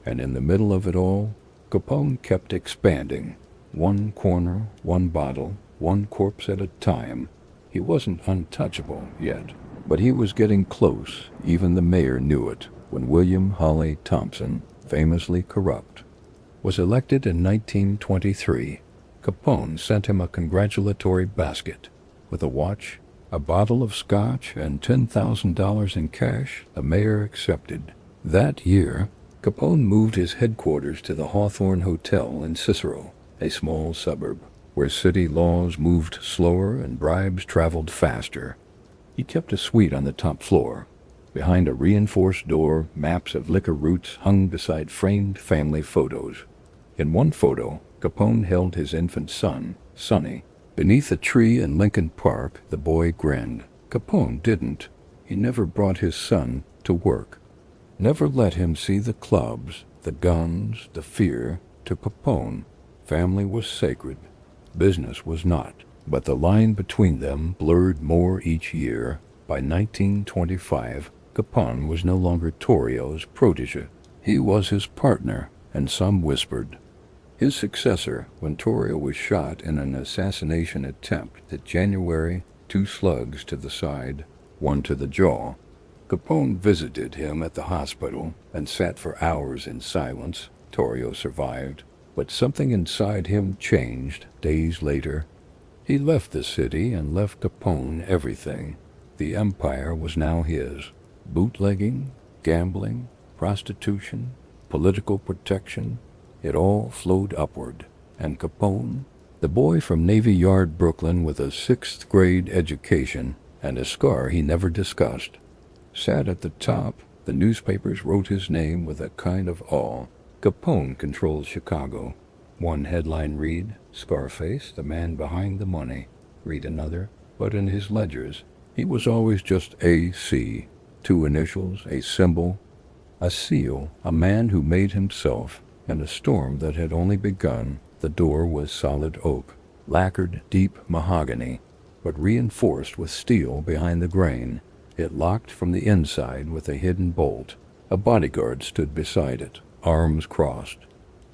And in the middle of it all, Capone kept expanding. 1 corner, 1 bottle, 1 corpse at a time. He wasn't untouchable yet, but he was getting close. Even the mayor knew it when William Holly Thompson, famously corrupt, was elected in 1923. Capone sent him a congratulatory basket with a watch A bottle of scotch and $10,000 in cash the mayor accepted. That year, Capone moved his headquarters to the Hawthorne Hotel in Cicero, a small suburb, where city laws moved slower and bribes traveled faster. He kept a suite on the top floor. Behind a reinforced door, maps of liquor routes hung beside framed family photos. In one photo, Capone held his infant son, Sonny. Beneath a tree in Lincoln Park, the boy grinned. Capone didn't. He never brought his son to work. Never let him see the clubs, the guns, the fear. To Capone, family was sacred. Business was not. But the line between them blurred more each year. By 1925, Capone was no longer Torrio's protege. He was his partner, and some whispered. His successor, when Torrio was shot in an assassination attempt that January, 2 slugs to the side, 1 to the jaw. Capone visited him at the hospital and sat for hours in silence. Torrio survived, but something inside him changed days later. He left the city and left Capone everything. The empire was now his. Bootlegging, gambling, prostitution, political protection, it all flowed upward. And Capone, the boy from Navy Yard, Brooklyn, with a 6th grade education and a scar he never discussed, sat at the top. The newspapers wrote his name with a kind of awe. Capone controlled Chicago. One headline read, Scarface, the man behind the money. Read another, but in his ledgers, he was always just A.C., 2 initials, a symbol, a seal, a man who made himself. And a storm that had only begun. The door was solid oak, lacquered deep mahogany, but reinforced with steel behind the grain. It locked from the inside with a hidden bolt. A bodyguard stood beside it, arms crossed,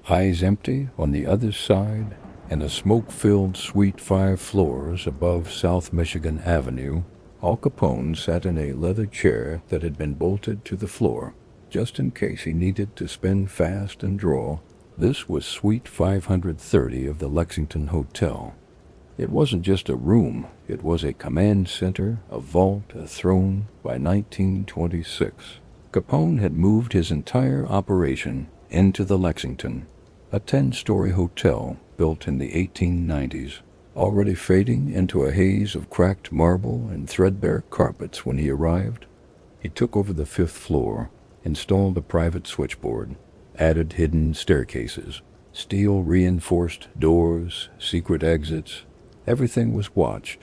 eyes empty on the other side. In a smoke-filled suite 5 floors above South Michigan Avenue, Al Capone sat in a leather chair that had been bolted to the floor, just in case he needed to spin fast and draw. This was Suite 530 of the Lexington Hotel. It wasn't just a room, it was a command center, a vault, a throne. By 1926, Capone had moved his entire operation into the Lexington, a 10-story hotel built in the 1890s, already fading into a haze of cracked marble and threadbare carpets when he arrived. He took over the 5th floor, installed a private switchboard, added hidden staircases, steel-reinforced doors, secret exits. Everything was watched.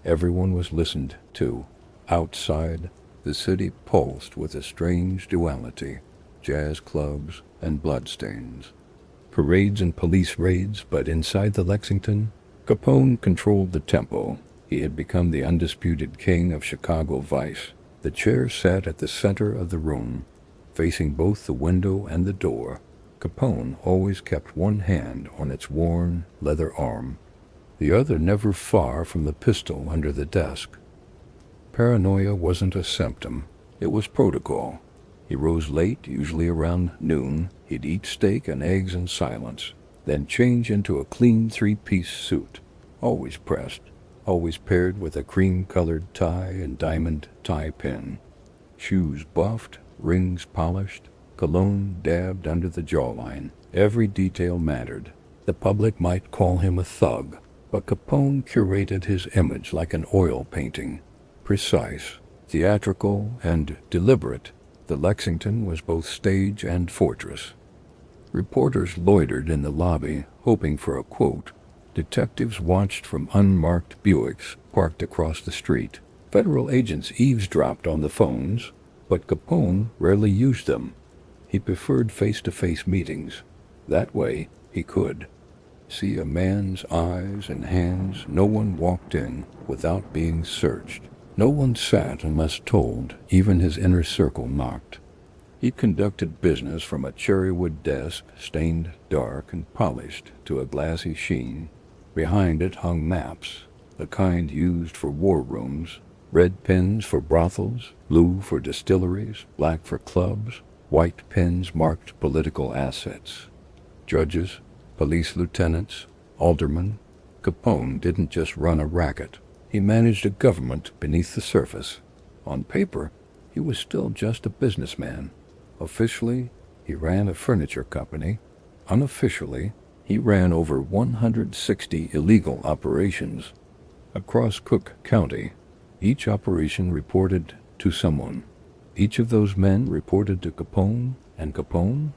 Everyone was listened to. Outside, the city pulsed with a strange duality, jazz clubs and bloodstains, parades and police raids. But inside the Lexington, Capone controlled the tempo. He had become the undisputed king of Chicago vice. The chair sat at the center of the room, facing both the window and the door. Capone always kept one hand on its worn leather arm, the other never far from the pistol under the desk. Paranoia wasn't a symptom, it was protocol. He rose late, usually around noon. He'd eat steak and eggs in silence, then change into a clean 3-piece suit, always pressed, always paired with a cream-colored tie and diamond tie pin. Shoes buffed, rings polished, cologne dabbed under the jawline. Every detail mattered. The public might call him a thug, but Capone curated his image like an oil painting. Precise, theatrical, and deliberate, the Lexington was both stage and fortress. Reporters loitered in the lobby, hoping for a quote. Detectives watched from unmarked Buicks parked across the street. Federal agents eavesdropped on the phones, but Capone rarely used them. He preferred face-to-face meetings. That way, he could see a man's eyes and hands. No one walked in without being searched. No one sat unless told. Even his inner circle knocked. He conducted business from a cherrywood desk, stained dark and polished to a glassy sheen. Behind it hung maps, the kind used for war rooms. Red pens for brothels, blue for distilleries, black for clubs. White pens marked political assets. Judges, police lieutenants, aldermen. Capone didn't just run a racket. He managed a government beneath the surface. On paper, he was still just a businessman. Officially, he ran a furniture company. Unofficially, he ran over 160 illegal operations across Cook County. Each operation reported to someone. Each of those men reported to Capone, and Capone?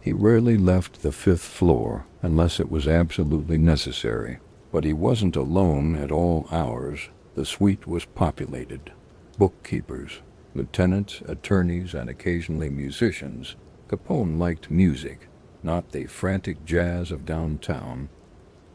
He rarely left the fifth floor unless it was absolutely necessary. But he wasn't alone at all hours. The suite was populated. Bookkeepers, lieutenants, attorneys, and occasionally musicians. Capone liked music, not the frantic jazz of downtown,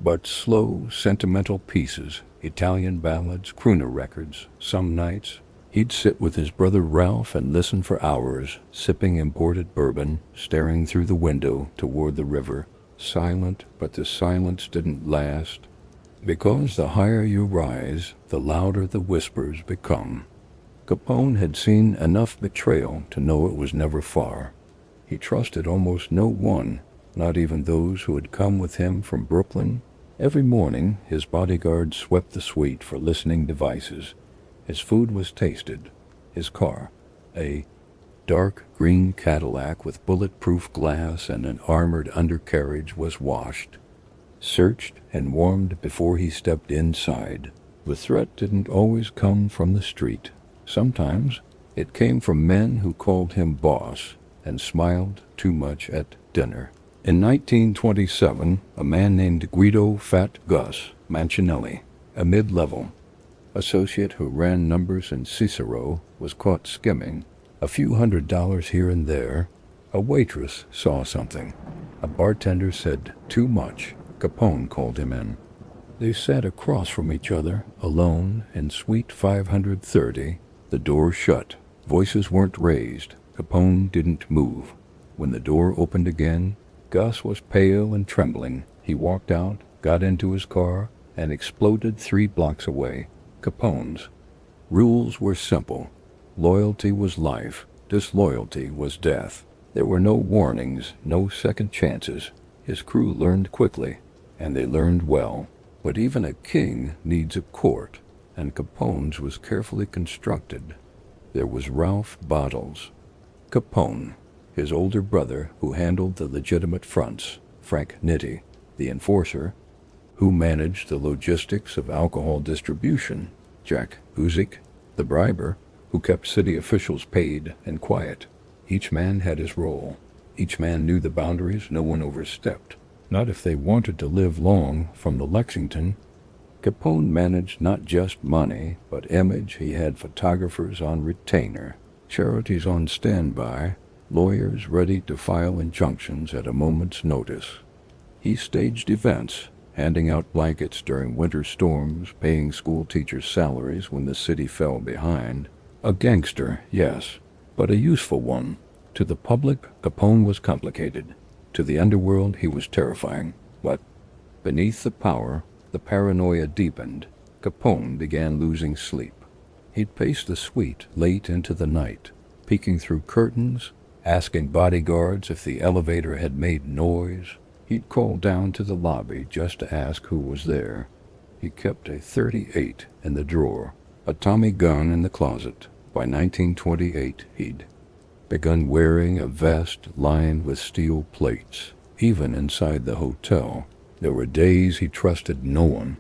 but slow, sentimental pieces, Italian ballads, crooner records. Some nights, he'd sit with his brother Ralph and listen for hours, sipping imported bourbon, staring through the window toward the river, silent, but the silence didn't last, because the higher you rise, the louder the whispers become. Capone had seen enough betrayal to know it was never far. He trusted almost no one, not even those who had come with him from Brooklyn. Every morning, his bodyguard swept the suite for listening devices. His food was tasted. His car, a dark green Cadillac with bulletproof glass and an armored undercarriage, was washed, searched, and warmed before he stepped inside. The threat didn't always come from the street. Sometimes it came from men who called him boss and smiled too much at dinner. In 1927, a man named Guido Fat Gus Mancinelli, a mid-level associate who ran numbers in Cicero, was caught skimming a few $100s here and there. A waitress saw something. A bartender said too much. Capone called him in. They sat across from each other, alone, in suite 530. The door shut. Voices weren't raised. Capone didn't move. When the door opened again, Gus was pale and trembling. He walked out, got into his car, and exploded 3 blocks away. Capone's rules were simple. Loyalty was life. Disloyalty was death. There were no warnings, no second chances. His crew learned quickly, and they learned well. But even a king needs a court, and Capone's was carefully constructed. There was Ralph Bottles, Capone, his older brother who handled the legitimate fronts, Frank Nitti, the enforcer, who managed the logistics of alcohol distribution, Jack Uzik, the briber, who kept city officials paid and quiet. Each man had his role. Each man knew the boundaries no one overstepped. Not if they wanted to live long. From the Lexington, Capone managed not just money, but image. He had photographers on retainer, charities on standby, lawyers ready to file injunctions at a moment's notice. He staged events, handing out blankets during winter storms, paying school teachers' salaries when the city fell behind. A gangster, yes, but a useful one. To the public, Capone was complicated. To the underworld, he was terrifying. But beneath the power, the paranoia deepened. Capone began losing sleep. He'd pace the suite late into the night, peeking through curtains, asking bodyguards if the elevator had made noise. He'd call down to the lobby just to ask who was there. He kept a .38 in the drawer, a Tommy gun in the closet. By 1928, he'd begun wearing a vest lined with steel plates. Even inside the hotel, there were days he trusted no one.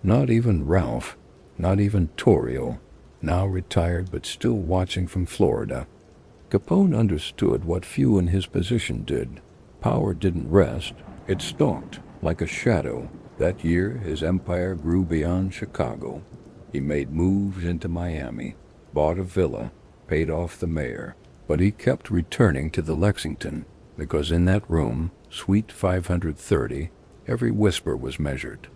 Not even Ralph, not even Torrio, now retired but still watching from Florida. Capone understood what few in his position did. Power didn't rest, it stalked like a shadow. That year, his empire grew beyond Chicago. He made moves into Miami, bought a villa, paid off the mayor. But he kept returning to the Lexington, because in that room, suite 530, every whisper was measured.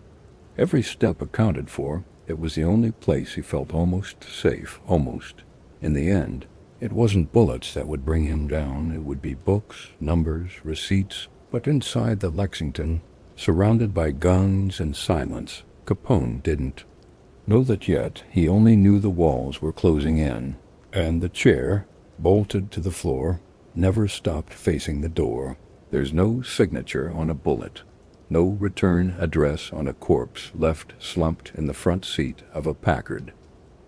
Every step accounted for. It was the only place he felt almost safe, almost. In the end, it wasn't bullets that would bring him down. It would be books, numbers, receipts. But inside the Lexington, surrounded by guns and silence, Capone didn't know that yet. He only knew the walls were closing in, and the chair, bolted to the floor, never stopped facing the door. There's no signature on a bullet. No return address on a corpse left slumped in the front seat of a Packard.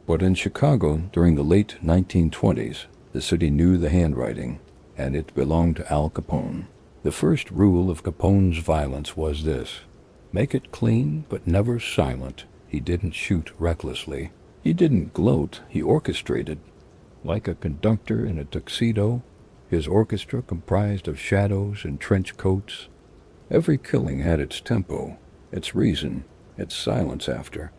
But in Chicago during the late 1920s, the city knew the handwriting, and it belonged to Al Capone. The first rule of Capone's violence was this: make it clean but never silent. He didn't shoot recklessly. He didn't gloat, he orchestrated. Like a conductor in a tuxedo, his orchestra comprised of shadows and trench coats. Every killing had its tempo, its reason, its silence after.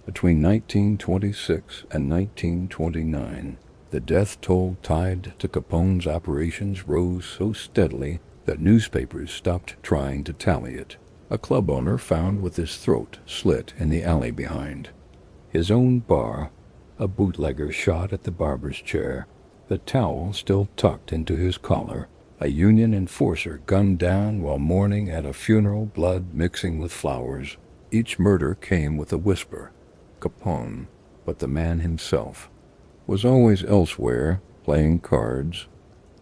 Between 1926 and 1929, the death toll tied to Capone's operations rose so steadily that newspapers stopped trying to tally it. A club owner found with his throat slit in the alley behind. His own bar, a bootlegger shot at the barber's chair, the towel still tucked into his collar, a union enforcer gunned down while mourning at a funeral, blood mixing with flowers. Each murder came with a whisper, Capone, but the man himself was always elsewhere, playing cards,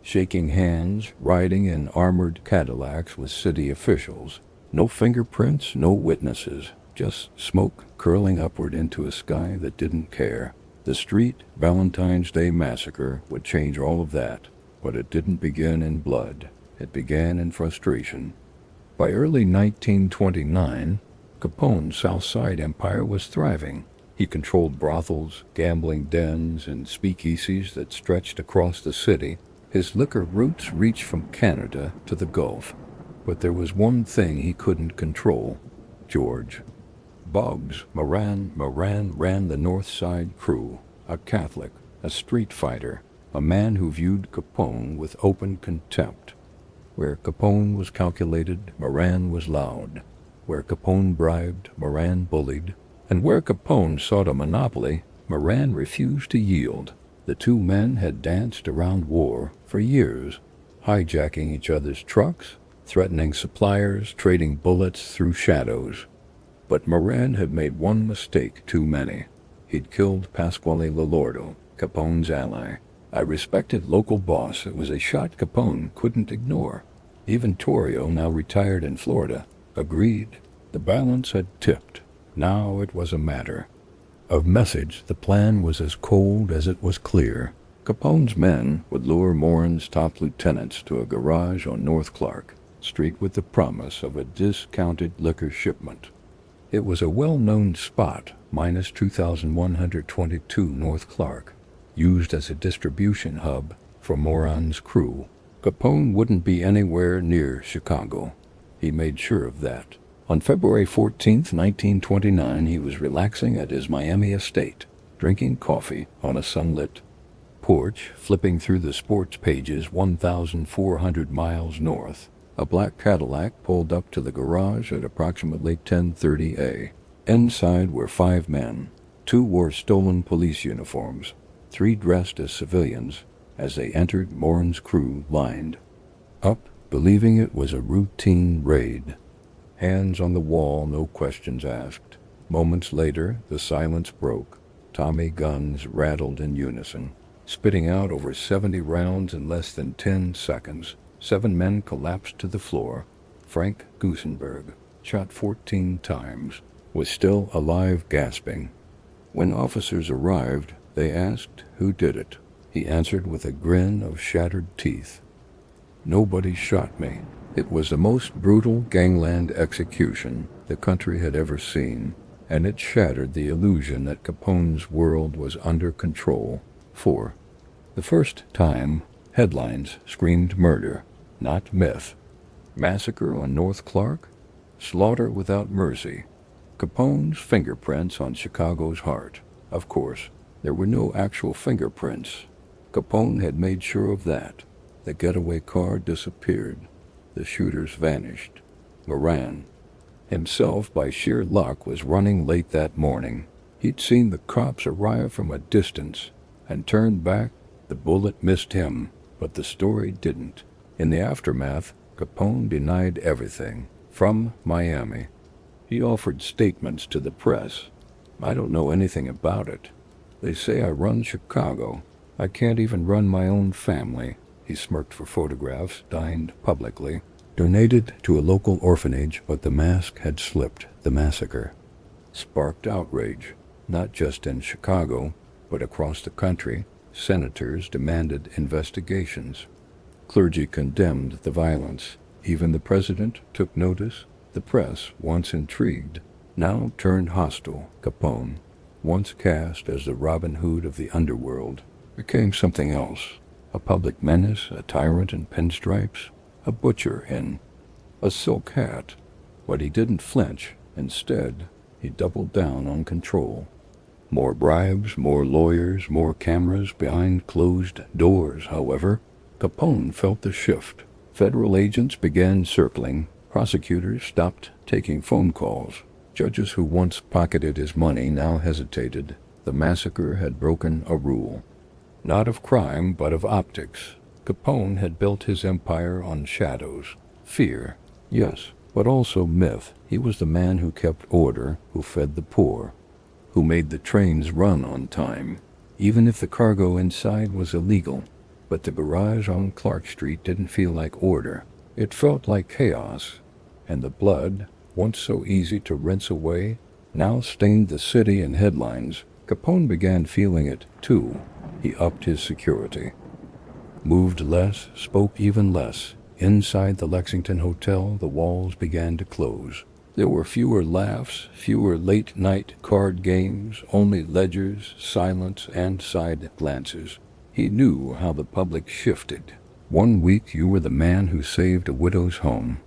shaking hands, riding in armored Cadillacs with city officials. No fingerprints, no witnesses, just smoke curling upward into a sky that didn't care. The street Valentine's Day Massacre would change all of that, but it didn't begin in blood. It began in frustration. By early 1929, Capone's South Side empire was thriving. He controlled brothels, gambling dens, and speakeasies that stretched across the city. His liquor roots reached from Canada to the Gulf. But there was one thing he couldn't control: George. Boggs Moran ran the North Side crew, a Catholic, a street fighter, a man who viewed Capone with open contempt. Where Capone was calculated, Moran was loud. Where Capone bribed, Moran bullied. And where Capone sought a monopoly, Moran refused to yield. The two men had danced around war for years, hijacking each other's trucks, threatening suppliers, trading bullets through shadows. But Moran had made one mistake too many. He'd killed Pasquale Lolordo, Capone's ally. A respected local boss. It was a shot Capone couldn't ignore. Even Torrio, now retired in Florida, agreed. The balance had tipped. Now it was a matter of message. The plan was as cold as it was clear. Capone's men would lure Moran's top lieutenants to a garage on North Clark Street with the promise of a discounted liquor shipment. It was a well-known spot, minus 2122 North Clark, used as a distribution hub for Moran's crew. Capone wouldn't be anywhere near Chicago. He made sure of that. On February 14, 1929, he was relaxing at his Miami estate, drinking coffee on a sunlit porch, flipping through the sports pages 1,400 miles north. A black Cadillac pulled up to the garage at approximately 10:30 a.m. Inside were 5 men. 2 wore stolen police uniforms. 3 dressed as civilians. As they entered, Moran's crew lined up, believing it was a routine raid. Hands on the wall, no questions asked. Moments later, the silence broke. Tommy guns rattled in unison, spitting out over 70 rounds in less than 10 seconds. 7 men collapsed to the floor. Frank Gusenberg, shot 14 times, was still alive, gasping. When officers arrived, they asked who did it. He answered with a grin of shattered teeth. "Nobody shot me." It was the most brutal gangland execution the country had ever seen, and it shattered the illusion that Capone's world was under control. For the first time, headlines screamed murder, not myth. Massacre on North Clark, slaughter without mercy. Capone's fingerprints on Chicago's heart. Of course, there were no actual fingerprints. Capone had made sure of that. The getaway car disappeared. The shooters vanished. Moran himself, by sheer luck, was running late that morning. He'd seen the cops arrive from a distance and turned back. The bullet missed him, but the story didn't. In the aftermath, Capone denied everything. From Miami, he offered statements to the press. "I don't know anything about it. They say I run Chicago. I can't even run my own family." He smirked for photographs, dined publicly. donated to a local orphanage, but the mask had slipped. The massacre sparked outrage, not just in Chicago, but across the country. Senators demanded investigations. Clergy condemned the violence. Even the president took notice. The press, once intrigued, now turned hostile. Capone, once cast as the Robin Hood of the underworld, became something else. A public menace, a tyrant in pinstripes, a butcher in a silk hat. But he didn't flinch. Instead, he doubled down on control. More bribes, more lawyers, more cameras behind closed doors. However, Capone felt the shift. Federal agents began circling. Prosecutors stopped taking phone calls. Judges who once pocketed his money now hesitated. The massacre had broken a rule. Not of crime, but of optics. Capone had built his empire on shadows. Fear, yes, but also myth. He was the man who kept order, who fed the poor, who made the trains run on time, even if the cargo inside was illegal. But the garage on Clark Street didn't feel like order. It felt like chaos. And the blood, once so easy to rinse away, now stained the city in headlines. Capone began feeling it, too. He upped his security. Moved less, spoke even less. Inside the Lexington Hotel, the walls began to close. There were fewer laughs, fewer late-night card games, only ledgers, silence, and side glances. He knew how the public shifted. One week you were the man who saved a widow's home.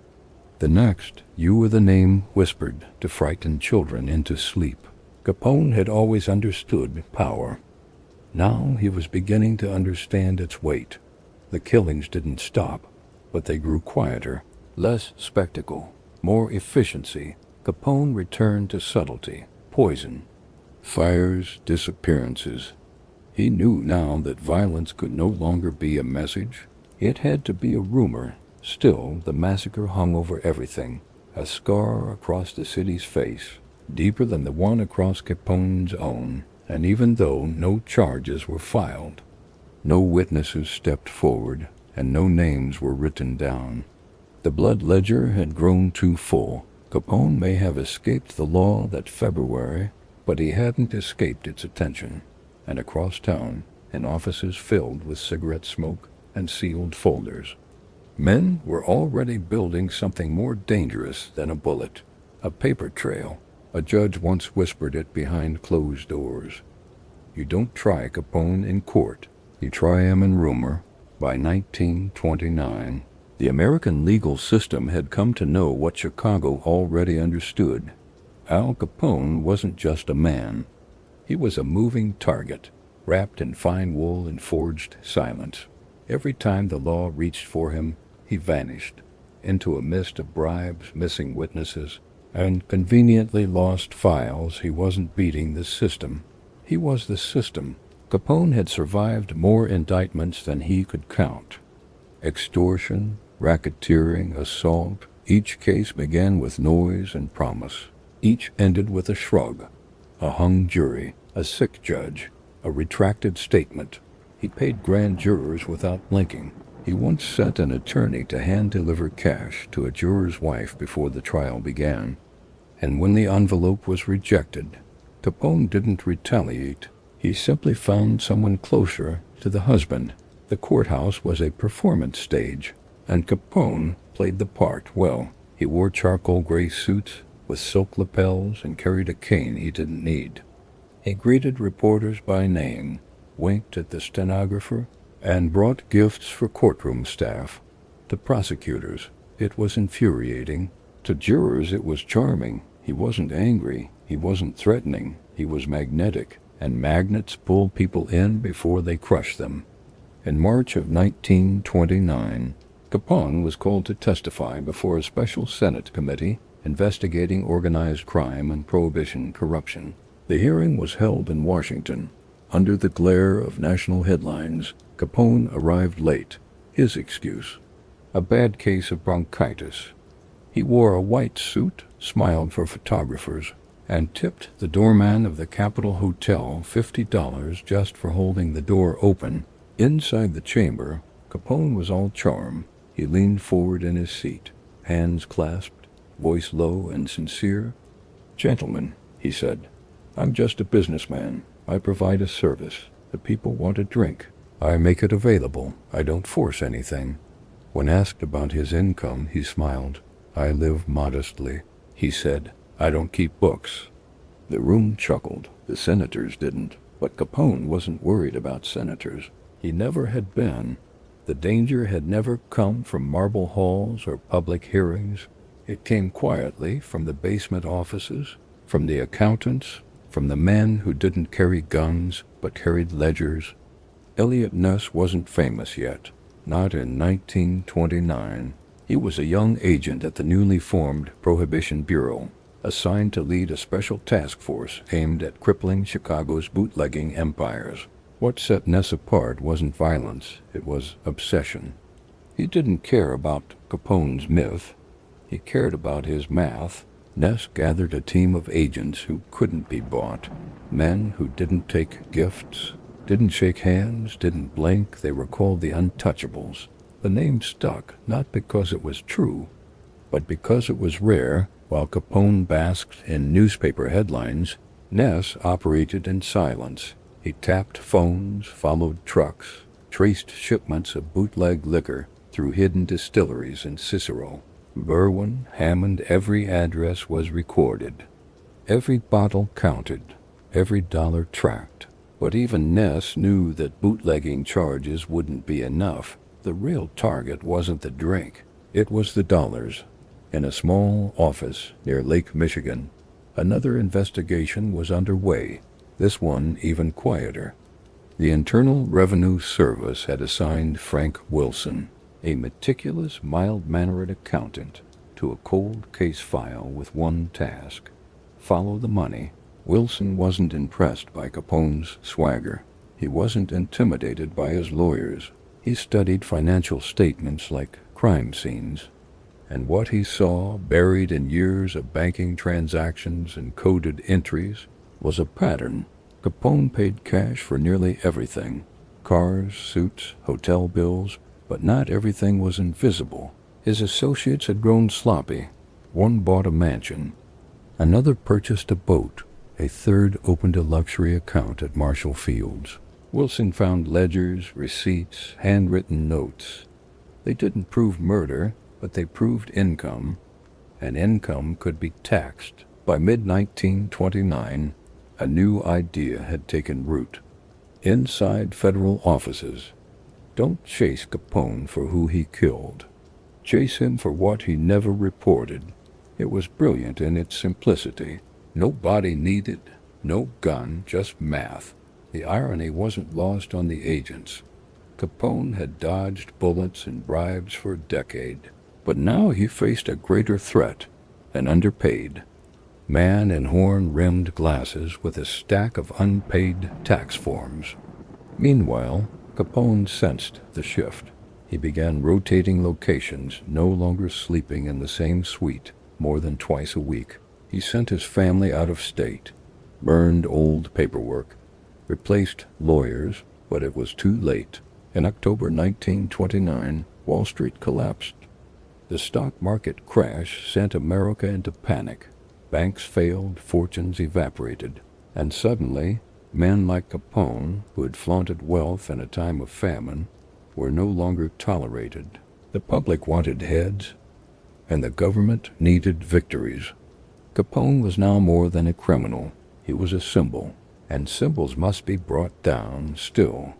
The next, you were the name whispered to frighten children into sleep. Capone had always understood power. Now he was beginning to understand its weight. The killings didn't stop, but they grew quieter, less spectacle, more efficiency. Capone returned to subtlety, poison, fires, disappearances. He knew now that violence could no longer be a message. It had to be a rumor. Still, the massacre hung over everything, a scar across the city's face, deeper than the one across Capone's own. And even though no charges were filed, no witnesses stepped forward, and no names were written down, the blood ledger had grown too full. Capone may have escaped the law that February, but he hadn't escaped its attention. And across town, in offices filled with cigarette smoke and sealed folders, men were already building something more dangerous than a bullet, a paper trail. A judge once whispered it behind closed doors. You don't try Capone in court, you try him in rumor. By 1929, the American legal system had come to know what Chicago already understood. Al Capone wasn't just a man. He was a moving target, wrapped in fine wool and forged silence. Every time the law reached for him, he vanished into a mist of bribes, missing witnesses, and conveniently lost files. He wasn't beating the system. He was the system. Capone had survived more indictments than he could count. Extortion, racketeering, assault. Each case began with noise and promise. Each ended with a shrug, a hung jury, a sick judge, a retracted statement. He paid grand jurors without blinking. He once sent an attorney to hand-deliver cash to a juror's wife before the trial began. And when the envelope was rejected, Capone didn't retaliate. He simply found someone closer to the husband. The courthouse was a performance stage, and Capone played the part well. He wore charcoal gray suits with silk lapels and carried a cane he didn't need. He greeted reporters by name, winked at the stenographer, and brought gifts for courtroom staff. To prosecutors, it was infuriating. To jurors, it was charming. He wasn't angry. He wasn't threatening. He was magnetic, and magnets pull people in before they crush them. In March of 1929, Capone was called to testify before a special Senate committee investigating organized crime and prohibition corruption. The hearing was held in Washington. Under the glare of national headlines, Capone arrived late. His excuse: a bad case of bronchitis. He wore a white suit, smiled for photographers, and tipped the doorman of the Capitol Hotel $50 just for holding the door open. Inside the chamber, Capone was all charm. He leaned forward in his seat, hands clasped, voice low and sincere. "Gentlemen," he said, "I'm just a businessman. I provide a service. The people want a drink. I make it available. I don't force anything." When asked about his income, he smiled. "I live modestly," he said. "I don't keep books." The room chuckled. The senators didn't. But Capone wasn't worried about senators. He never had been. The danger had never come from marble halls or public hearings. It came quietly from the basement offices, from the accountants, from the men who didn't carry guns but carried ledgers. Elliot Ness wasn't famous yet, not in 1929. He was a young agent at the newly formed Prohibition Bureau, assigned to lead a special task force aimed at crippling Chicago's bootlegging empires. What set Ness apart wasn't violence, it was obsession. He didn't care about Capone's myth. He cared about his math. Ness gathered a team of agents who couldn't be bought, men who didn't take gifts, didn't shake hands, didn't blink. They were called the Untouchables. The name stuck, not because it was true, but because it was rare. While Capone basked in newspaper headlines, Ness operated in silence. He tapped phones, followed trucks, traced shipments of bootleg liquor through hidden distilleries in Cicero, Berwyn, Hammond. Every address was recorded. Every bottle counted. Every dollar tracked. But even Ness knew that bootlegging charges wouldn't be enough. The real target wasn't the drink. It was the dollars. In a small office near Lake Michigan, another investigation was underway, this one even quieter. The Internal Revenue Service had assigned Frank Wilson, a meticulous, mild-mannered accountant, to a cold case file with one task: follow the money. Wilson wasn't impressed by Capone's swagger. He wasn't intimidated by his lawyers. He studied financial statements like crime scenes. And what he saw, buried in years of banking transactions and coded entries, was a pattern. Capone paid cash for nearly everything: cars, suits, hotel bills, but not everything was invisible. His associates had grown sloppy. One bought a mansion. Another purchased a boat. A third opened a luxury account at Marshall Fields. Wilson found ledgers, receipts, handwritten notes. They didn't prove murder, but they proved income, and income could be taxed. By mid-1929, a new idea had taken root. Inside federal offices, don't chase Capone for who he killed. Chase him for what he never reported. It was brilliant in its simplicity. No body needed, no gun, just math. The irony wasn't lost on the agents. Capone had dodged bullets and bribes for a decade. But now he faced a greater threat, an underpaid man in horn-rimmed glasses with a stack of unpaid tax forms. Meanwhile, Capone sensed the shift. He began rotating locations, no longer sleeping in the same suite more than twice a week. He sent his family out of state, burned old paperwork, replaced lawyers, but it was too late. In October 1929, Wall Street collapsed. The stock market crash sent America into panic. Banks failed, fortunes evaporated, and suddenly, men like Capone, who had flaunted wealth in a time of famine, were no longer tolerated. The public wanted heads, and the government needed victories. Capone was now more than a criminal. He was a symbol, and symbols must be brought down still.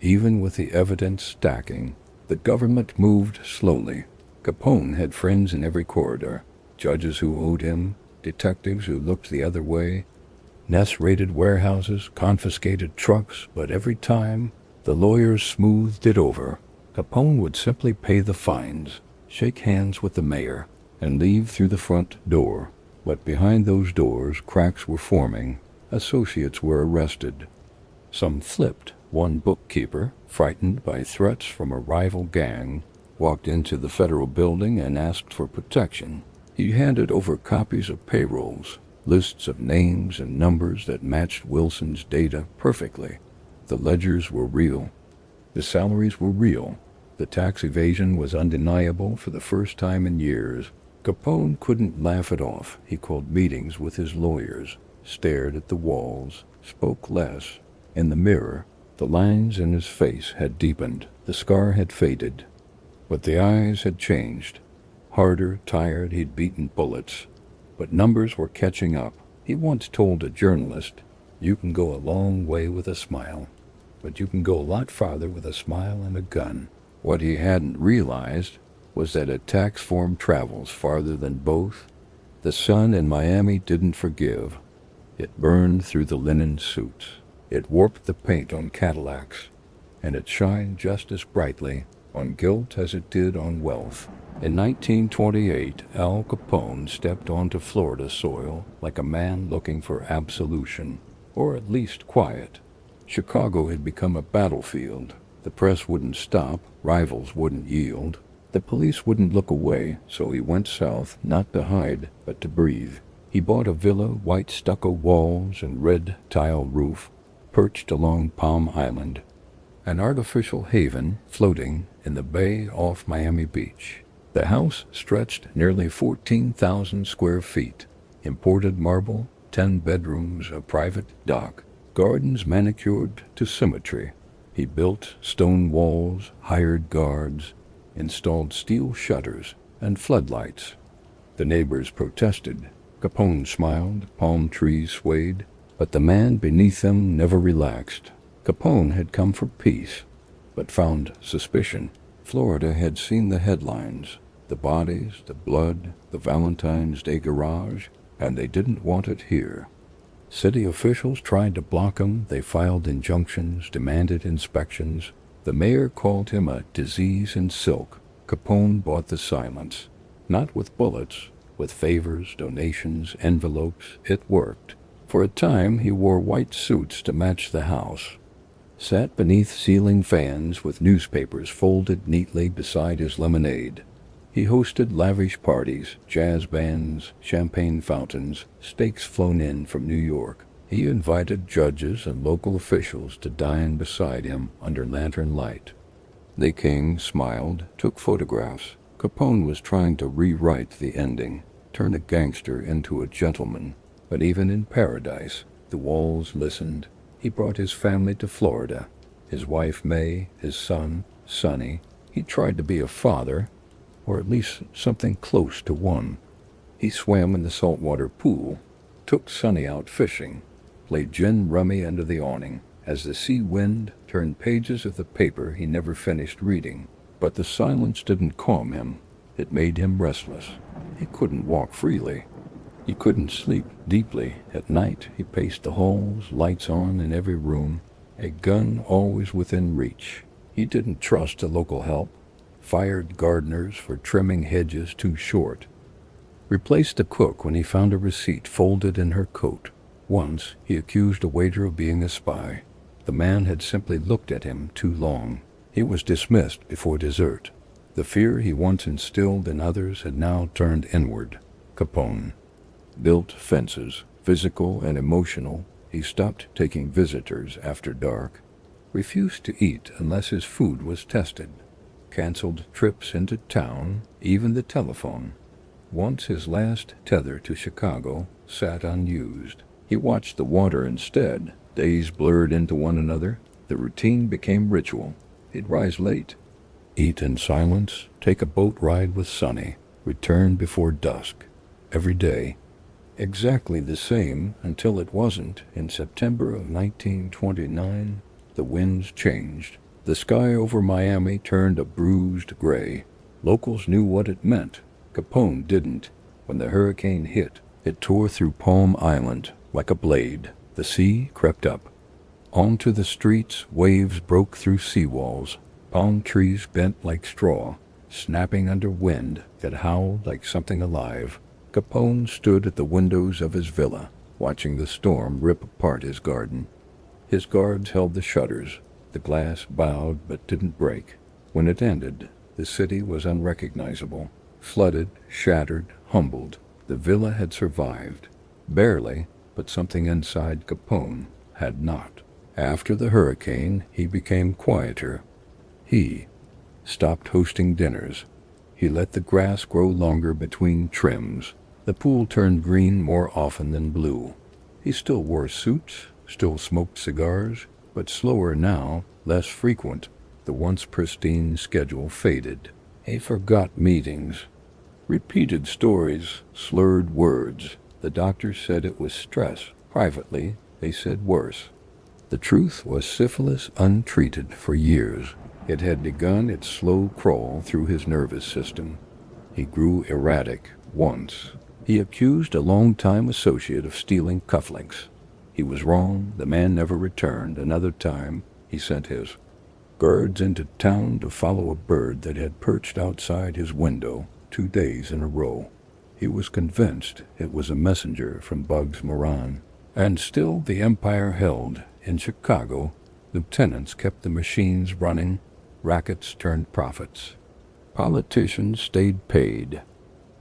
Even with the evidence stacking, the government moved slowly. Capone had friends in every corridor, judges who owed him, detectives who looked the other way. Ness raided warehouses, confiscated trucks, but every time the lawyers smoothed it over. Capone would simply pay the fines, shake hands with the mayor, and leave through the front door. But behind those doors, cracks were forming. Associates were arrested. Some flipped. One bookkeeper, frightened by threats from a rival gang, walked into the federal building and asked for protection. He handed over copies of payrolls, lists of names and numbers that matched Wilson's data perfectly. The ledgers were real. The salaries were real. The tax evasion was undeniable for the first time in years. Capone couldn't laugh it off. He called meetings with his lawyers, stared at the walls, spoke less. In the mirror, the lines in his face had deepened. The scar had faded, but the eyes had changed. Harder, tired, he'd beaten bullets, but numbers were catching up. He once told a journalist, "You can go a long way with a smile, but you can go a lot farther with a smile and a gun." What he hadn't realized was that a tax form travels farther than both. The sun in Miami didn't forgive. It burned through the linen suits. It warped the paint on Cadillacs, and it shined just as brightly on guilt as it did on wealth. In 1928, Al Capone stepped onto Florida soil like a man looking for absolution, or at least quiet. Chicago had become a battlefield. The press wouldn't stop, rivals wouldn't yield. The police wouldn't look away, so he went south, not to hide, but to breathe. He bought a villa, white stucco walls and red tile roof, perched along Palm Island, an artificial haven floating in the bay off Miami Beach. The house stretched nearly 14,000 square feet, imported marble, 10 bedrooms, a private dock, gardens manicured to symmetry. He built stone walls, hired guards, installed steel shutters and floodlights. The neighbors protested. Capone smiled, palm trees swayed, but the man beneath them never relaxed. Capone had come for peace, but found suspicion. Florida had seen the headlines, the bodies, the blood, the Valentine's Day garage, and they didn't want it here. City officials tried to block him. They filed injunctions, demanded inspections. The mayor called him a disease in silk. Capone bought the silence. Not with bullets, with favors, donations, envelopes. It worked. For a time, he wore white suits to match the house, sat beneath ceiling fans with newspapers folded neatly beside his lemonade. He hosted lavish parties, jazz bands, champagne fountains, steaks flown in from New York. He invited judges and local officials to dine beside him under lantern light. They came, smiled, took photographs. Capone was trying to rewrite the ending, turn a gangster into a gentleman. But even in paradise, the walls listened. He brought his family to Florida, his wife May, his son, Sonny. He tried to be a father, or at least something close to one. He swam in the saltwater pool, took Sonny out fishing, played gin rummy under the awning, as the sea wind turned pages of the paper he never finished reading. But the silence didn't calm him. It made him restless. He couldn't walk freely. He couldn't sleep deeply. At night, he paced the halls, lights on in every room, a gun always within reach. He didn't trust the local help, fired gardeners for trimming hedges too short, replaced the cook when he found a receipt folded in her coat. Once, he accused a waiter of being a spy. The man had simply looked at him too long. He was dismissed before dessert. The fear he once instilled in others had now turned inward. Capone built fences, physical and emotional. He stopped taking visitors after dark, refused to eat unless his food was tested, canceled trips into town, even the telephone. Once his last tether to Chicago sat unused. He watched the water instead. Days blurred into one another. The routine became ritual. He'd rise late, eat in silence, take a boat ride with Sonny, return before dusk. Every day, exactly the same until it wasn't. In September of 1929, the winds changed. The sky over Miami turned a bruised gray. Locals knew what it meant. Capone didn't. When the hurricane hit, it tore through Palm Island like a blade. The sea crept up. Onto the streets, waves broke through seawalls. Palm trees bent like straw, snapping under wind that howled like something alive. Capone stood at the windows of his villa, watching the storm rip apart his garden. His guards held the shutters. The glass bowed but didn't break. When it ended, the city was unrecognizable. Flooded, shattered, humbled. The villa had survived. Barely, but something inside Capone had not. After the hurricane, he became quieter. He stopped hosting dinners. He let the grass grow longer between trims. The pool turned green more often than blue. He still wore suits, still smoked cigars, but slower now, less frequent. The once pristine schedule faded. He forgot meetings. Repeated stories, slurred words. The doctor said it was stress. Privately, they said worse. The truth was syphilis untreated for years. It had begun its slow crawl through his nervous system. He grew erratic once. He accused a longtime associate of stealing cufflinks. He was wrong. The man never returned. Another time, he sent his guards into town to follow a bird that had perched outside his window 2 days in a row. He was convinced it was a messenger from Bugs Moran. And still the empire held. In Chicago, lieutenants kept the machines running. Rackets turned profits. Politicians stayed paid.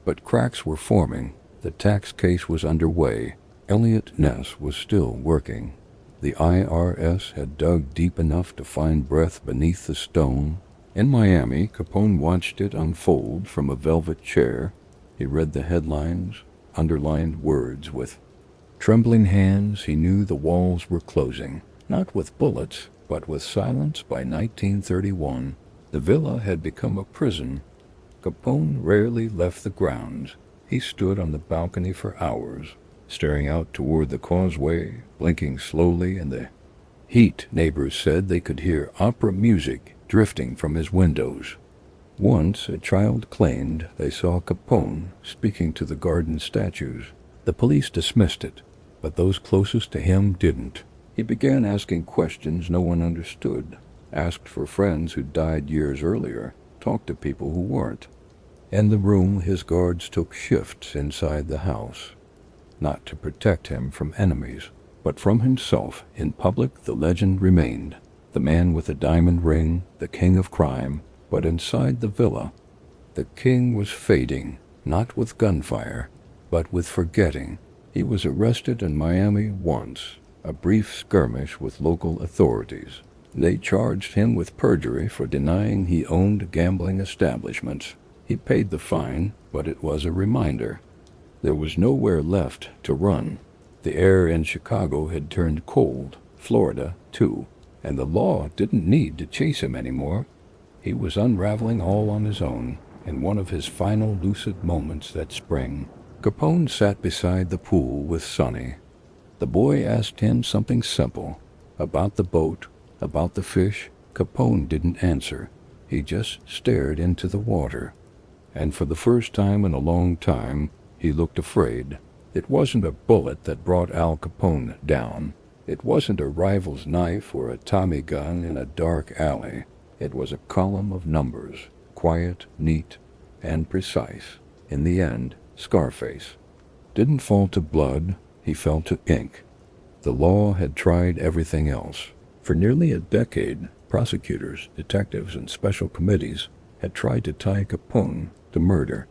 But cracks were forming. The tax case was underway. Elliot Ness was still working. The IRS had dug deep enough to find breath beneath the stone. In Miami, Capone watched it unfold from a velvet chair. He read the headlines, underlined words. With trembling hands, he knew the walls were closing. Not with bullets, but with silence. By 1931, the villa had become a prison. Capone rarely left the grounds. He stood on the balcony for hours, staring out toward the causeway, blinking slowly in the heat. Neighbors said they could hear opera music drifting from his windows. Once a child claimed they saw Capone speaking to the garden statues. The police dismissed it, but those closest to him didn't. He began asking questions no one understood, asked for friends who died years earlier, talked to people who weren't. In the room, his guards took shifts inside the house, not to protect him from enemies, but from himself. In public, the legend remained. The man with the diamond ring, the king of crime. But inside the villa, the king was fading, not with gunfire, but with forgetting. He was arrested in Miami once, a brief skirmish with local authorities. They charged him with perjury for denying he owned gambling establishments. He paid the fine, but it was a reminder. There was nowhere left to run. The air in Chicago had turned cold, Florida too, and the law didn't need to chase him anymore. He was unraveling all on his own. In one of his final lucid moments that spring, Capone sat beside the pool with Sonny. The boy asked him something simple, about the boat, about the fish. Capone didn't answer. He just stared into the water. And for the first time in a long time, he looked afraid. It wasn't a bullet that brought Al Capone down. It wasn't a rival's knife or a Tommy gun in a dark alley. It was a column of numbers, quiet, neat, and precise. In the end, Scarface didn't fall to blood, he fell to ink. The law had tried everything else. For nearly a decade, prosecutors, detectives, and special committees had tried to tie Capone to murder.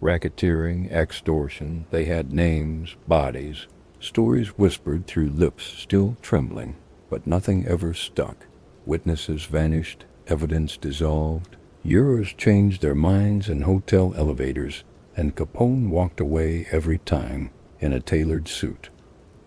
Racketeering, extortion, they had names, bodies, stories whispered through lips still trembling, but nothing ever stuck. Witnesses vanished, evidence dissolved. Jurors changed their minds in hotel elevators, and Capone walked away every time in a tailored suit,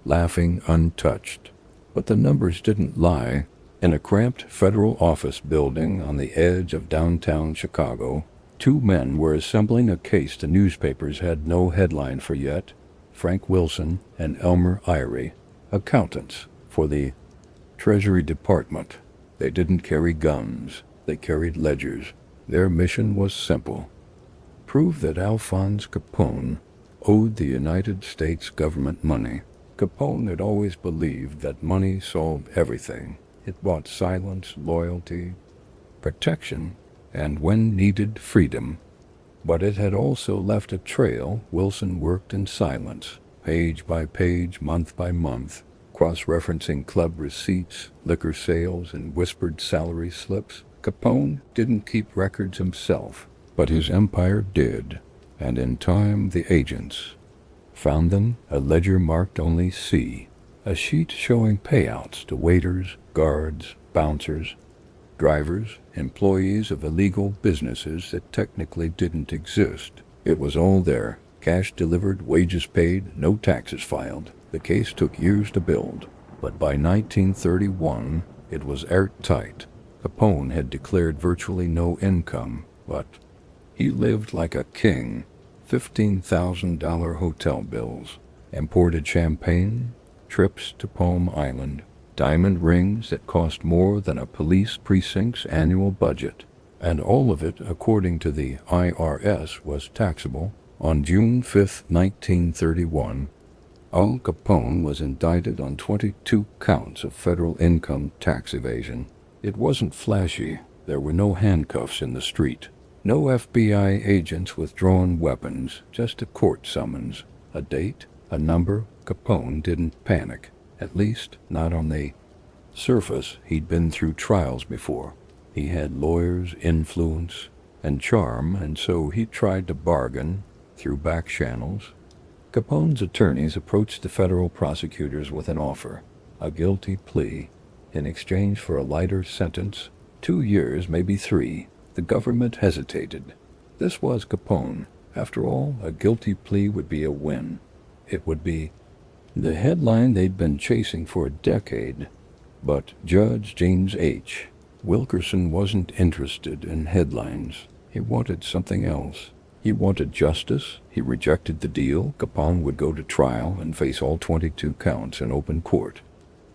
laughing untouched. But the numbers didn't lie. In a cramped federal office building on the edge of downtown Chicago, 2 men were assembling a case the newspapers had no headline for yet. Frank Wilson and Elmer Irie, accountants for the Treasury Department. They didn't carry guns. They carried ledgers. Their mission was simple: prove that Alphonse Capone owed the United States government money. Capone had always believed that money solved everything. It bought silence, loyalty, protection, and when needed, freedom. But it had also left a trail. Wilson worked in silence, page by page, month by month, cross-referencing club receipts, liquor sales, and whispered salary slips. Capone didn't keep records himself, but his empire did, and in time the agents found them, a ledger marked only C, a sheet showing payouts to waiters, guards, bouncers. drivers, employees of illegal businesses that technically didn't exist. It was all there. Cash delivered, wages paid, no taxes filed. The case took years to build, but by 1931, it was airtight. Capone had declared virtually no income, but he lived like a king. $15,000 hotel bills, imported champagne, trips to Palm Island, diamond rings that cost more than a police precinct's annual budget, and all of it, according to the IRS, was taxable. On June 5, 1931, Al Capone was indicted on 22 counts of federal income tax evasion. It wasn't flashy. There were no handcuffs in the street, no FBI agents with drawn weapons, just a court summons, a date, a number. Capone didn't panic, at least not on the surface. He'd been through trials before. He had lawyers, influence, and charm, and so he tried to bargain through back channels. Capone's attorneys approached the federal prosecutors with an offer, a guilty plea, in exchange for a lighter sentence, 2 years, maybe 3. The government hesitated. This was Capone. After all, a guilty plea would be a win. It would be the headline they'd been chasing for a decade. But Judge James H. Wilkerson wasn't interested in headlines. He wanted something else. He wanted justice. He rejected the deal. Capone would go to trial and face all 22 counts in open court.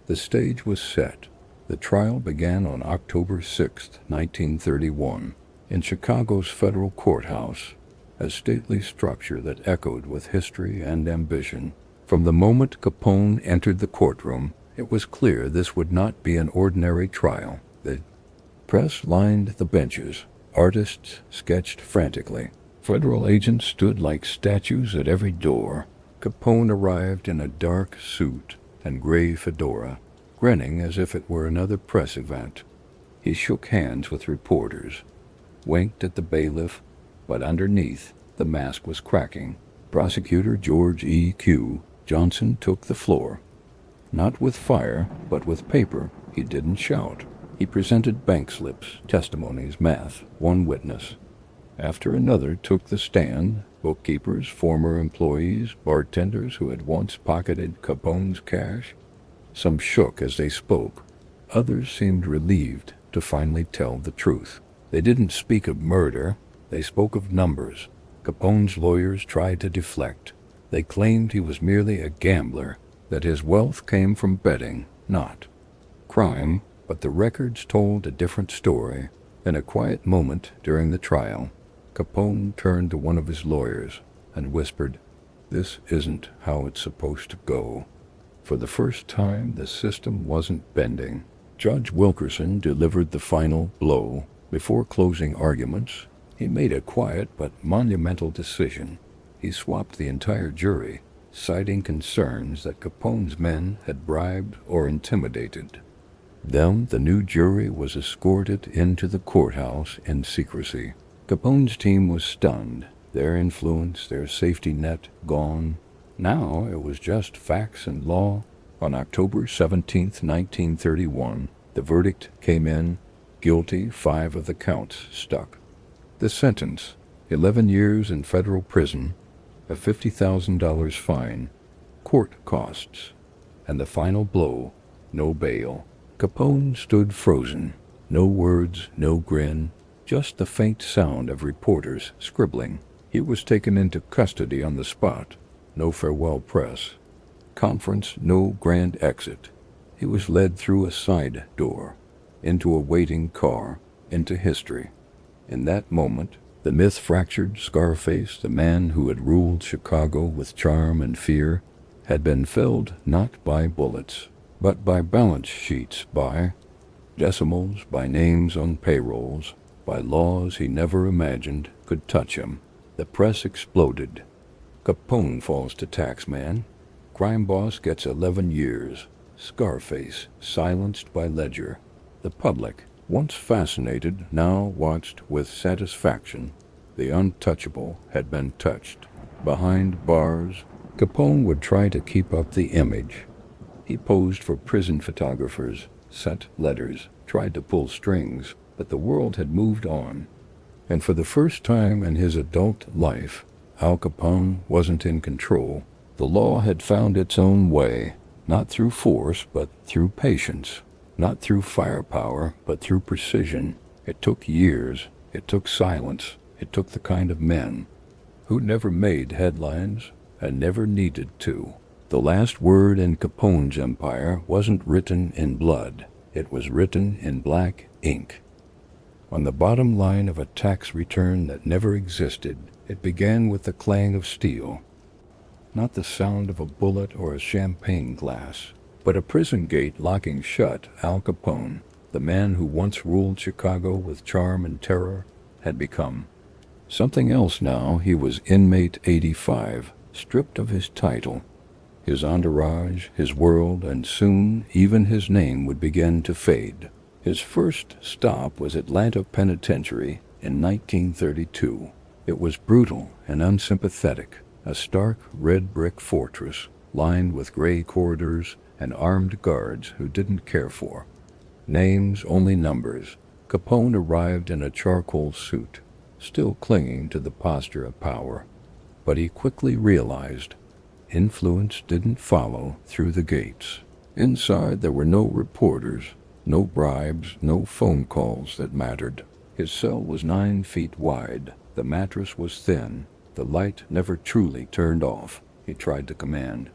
The stage was set. The trial began on October 6, 1931, in Chicago's federal courthouse, a stately structure that echoed with history and ambition. From the moment Capone entered the courtroom, it was clear this would not be an ordinary trial. The press lined the benches. Artists sketched frantically. Federal agents stood like statues at every door. Capone arrived in a dark suit and gray fedora, grinning as if it were another press event. He shook hands with reporters, winked at the bailiff, but underneath, the mask was cracking. Prosecutor George E.Q. Johnson took the floor. Not with fire, but with paper. He didn't shout. He presented bank slips, testimonies, math. One witness after another took the stand, bookkeepers, former employees, bartenders who had once pocketed Capone's cash. Some shook as they spoke. Others seemed relieved to finally tell the truth. They didn't speak of murder. They spoke of numbers. Capone's lawyers tried to deflect. They claimed he was merely a gambler, that his wealth came from betting, not crime. But the records told a different story. In a quiet moment during the trial, Capone turned to one of his lawyers and whispered, "This isn't how it's supposed to go." For the first time, the system wasn't bending. Judge Wilkerson delivered the final blow. Before closing arguments, he made a quiet but monumental decision. He swapped the entire jury, citing concerns that Capone's men had bribed or intimidated. Then the new jury was escorted into the courthouse in secrecy. Capone's team was stunned, their influence, their safety net gone. Now it was just facts and law. On October 17, 1931, the verdict came in, guilty. 5 of the counts stuck. The sentence, 11 years in federal prison, a $50,000 fine, court costs, and the final blow, no bail. Capone stood frozen. No words, no grin, just the faint sound of reporters scribbling. He was taken into custody on the spot. No farewell press conference, no grand exit. He was led through a side door, into a waiting car, into history. In that moment, the myth-fractured Scarface, the man who had ruled Chicago with charm and fear, had been felled not by bullets, but by balance sheets, by decimals, by names on payrolls, by laws he never imagined could touch him. The press exploded. Capone falls to taxman. Crime boss gets 11 years. Scarface silenced by ledger. The public, once fascinated, now watched with satisfaction. The untouchable had been touched. Behind bars, Capone would try to keep up the image. He posed for prison photographers, sent letters, tried to pull strings, but the world had moved on. And for the first time in his adult life, Al Capone wasn't in control. The law had found its own way, not through force, but through patience. Not through firepower, but through precision. It took years. It took silence. It took the kind of men who never made headlines and never needed to. The last word in Capone's empire wasn't written in blood. It was written in black ink. On the bottom line of a tax return that never existed, it began with the clang of steel. Not the sound of a bullet or a champagne glass, but a prison gate locking shut. Al Capone, the man who once ruled Chicago with charm and terror, had become something else now. He was inmate 85, stripped of his title, his entourage, his world, and soon even his name would begin to fade. His first stop was Atlanta Penitentiary in 1932. It was brutal and unsympathetic, a stark red brick fortress lined with gray corridors and armed guards who didn't care for names, only numbers. Capone arrived in a charcoal suit, still clinging to the posture of power. But he quickly realized influence didn't follow through the gates. Inside there were no reporters, no bribes, no phone calls that mattered. His cell was 9 feet wide. The mattress was thin. The light never truly turned off. He tried to command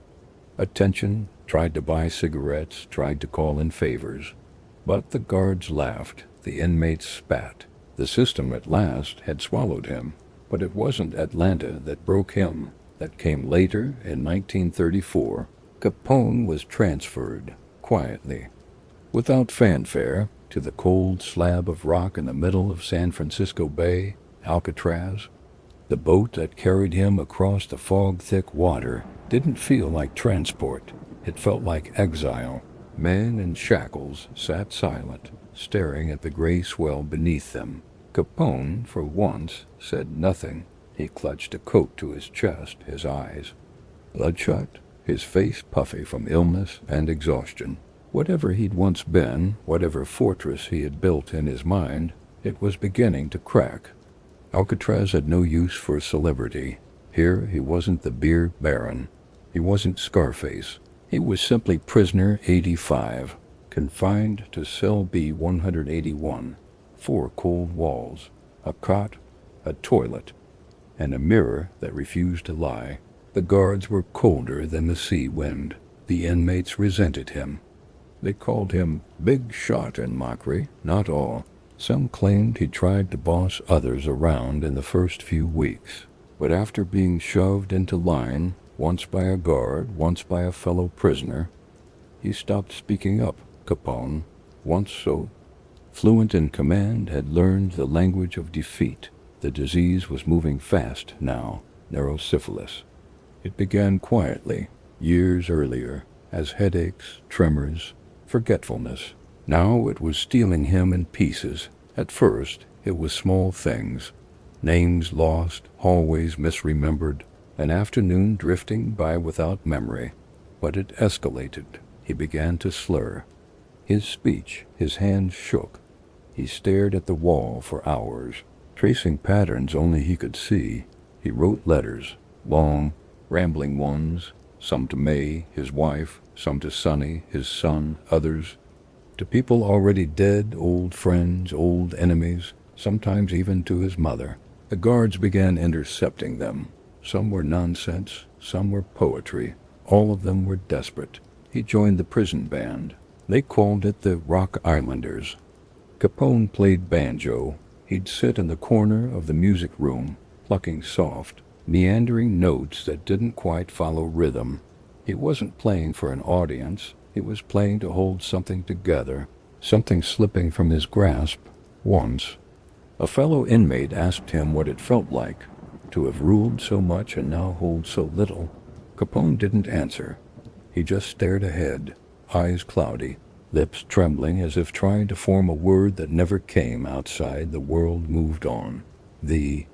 attention, tried to buy cigarettes, tried to call in favors. But the guards laughed. The inmates spat. The system at last had swallowed him. But it wasn't Atlanta that broke him. That came later in 1934. Capone was transferred, quietly, without fanfare, to the cold slab of rock in the middle of San Francisco Bay, Alcatraz. The boat that carried him across the fog-thick water didn't feel like transport. It felt like exile. Men in shackles sat silent, staring at the gray swell beneath them. Capone, for once, said nothing. He clutched a coat to his chest, his eyes bloodshot, his face puffy from illness and exhaustion. Whatever he'd once been, whatever fortress he had built in his mind, it was beginning to crack. Alcatraz had no use for celebrity. Here he wasn't the beer baron. He wasn't Scarface. He was simply prisoner 85, confined to cell B-181. 4 cold walls, a cot, a toilet, and a mirror that refused to lie. The guards were colder than the sea wind. The inmates resented him. They called him Big Shot in mockery, not all. Some claimed he tried to boss others around in the first few weeks. But after being shoved into line, once by a guard, once by a fellow prisoner, he stopped speaking up. Capone, once so fluent in command, had learned the language of defeat. The disease was moving fast now, neurosyphilis. It began quietly, years earlier, as headaches, tremors, forgetfulness. Now it was stealing him in pieces. At first, it was small things. Names lost, hallways misremembered, an afternoon drifting by without memory. But it escalated. He began to slur. His speech, his hands shook. He stared at the wall for hours, tracing patterns only he could see. He wrote letters, long, rambling ones, some to May, his wife, some to Sonny, his son, others to people already dead, old friends, old enemies, sometimes even to his mother. The guards began intercepting them. Some were nonsense, some were poetry. All of them were desperate. He joined the prison band. They called it the Rock Islanders. Capone played banjo. He'd sit in the corner of the music room, plucking soft, meandering notes that didn't quite follow rhythm. He wasn't playing for an audience. He was playing to hold something together, something slipping from his grasp. Once, a fellow inmate asked him what it felt like to have ruled so much and now hold so little. Capone didn't answer. He just stared ahead, eyes cloudy, lips trembling as if trying to form a word that never came. Outside, the world moved on. The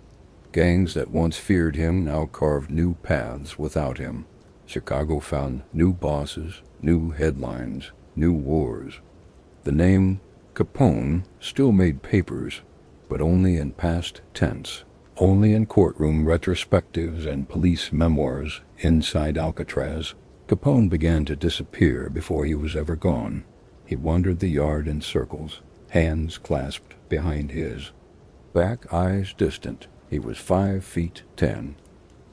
gangs that once feared him now carved new paths without him. Chicago found new bosses, new headlines, new wars. The name Capone still made papers, but only in past tense, only in courtroom retrospectives and police memoirs inside Alcatraz. Capone began to disappear before he was ever gone. He wandered the yard in circles, hands clasped behind his. Back eyes distant, he was 5'10",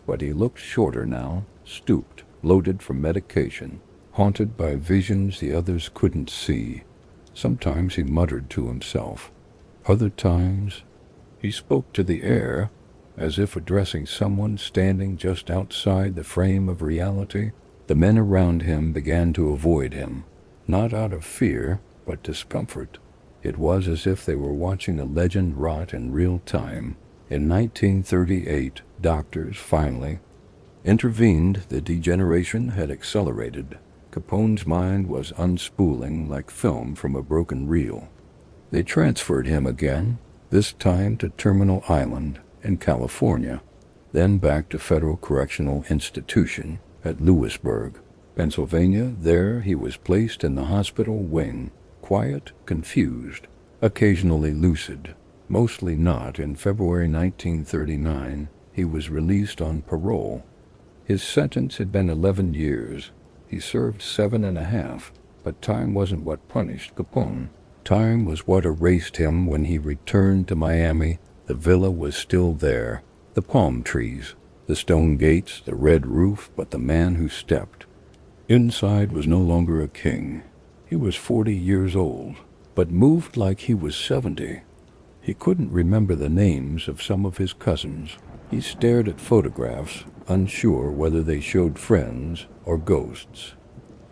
but he looked shorter now, stooped, loaded for medication, haunted by visions the others couldn't see. Sometimes he muttered to himself. Other times, he spoke to the air, as if addressing someone standing just outside the frame of reality. The men around him began to avoid him, not out of fear, but discomfort. It was as if they were watching a legend rot in real time. In 1938, doctors finally intervened. The degeneration had accelerated. Capone's mind was unspooling like film from a broken reel. They transferred him again, this time to Terminal Island in California, then back to Federal Correctional Institution at Lewisburg, Pennsylvania. There he was placed in the hospital wing, quiet, confused, occasionally lucid, mostly not. In February 1939, he was released on parole. His sentence had been 11 years. He served 7.5, but time wasn't what punished Capone. Time was what erased him. When he returned to Miami, the villa was still there, the palm trees, the stone gates, the red roof, but the man who stepped inside was no longer a king. He was 40 years old, but moved like he was 70. He couldn't remember the names of some of his cousins. He stared at photographs, unsure whether they showed friends or ghosts.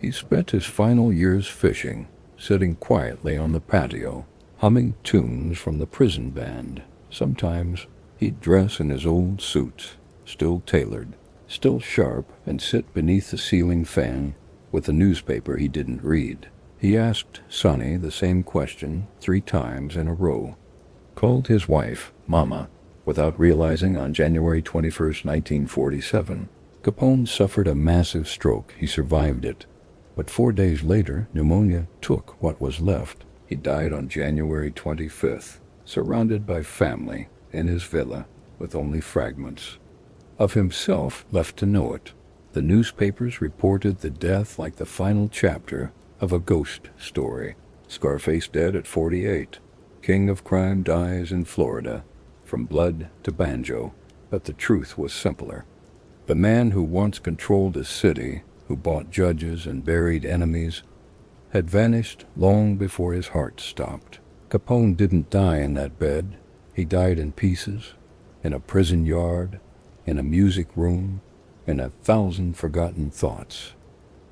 He spent his final years fishing, sitting quietly on the patio, humming tunes from the prison band. Sometimes he'd dress in his old suits, still tailored, still sharp, and sit beneath the ceiling fan with a newspaper he didn't read. He asked Sonny the same question 3 times in a row, called his wife Mama, without realizing on January 21, 1947, Capone suffered a massive stroke. He survived it, but 4 days later, pneumonia took what was left. He died on January 25th, surrounded by family in his villa, with only fragments of himself left to know it. The newspapers reported the death like the final chapter of a ghost story. Scarface dead at 48. King of crime dies in Florida, from blood to banjo. But the truth was simpler. The man who once controlled a city, who bought judges and buried enemies, had vanished long before his heart stopped. Capone didn't die in that bed. He died in pieces, in a prison yard, in a music room, in 1,000 forgotten thoughts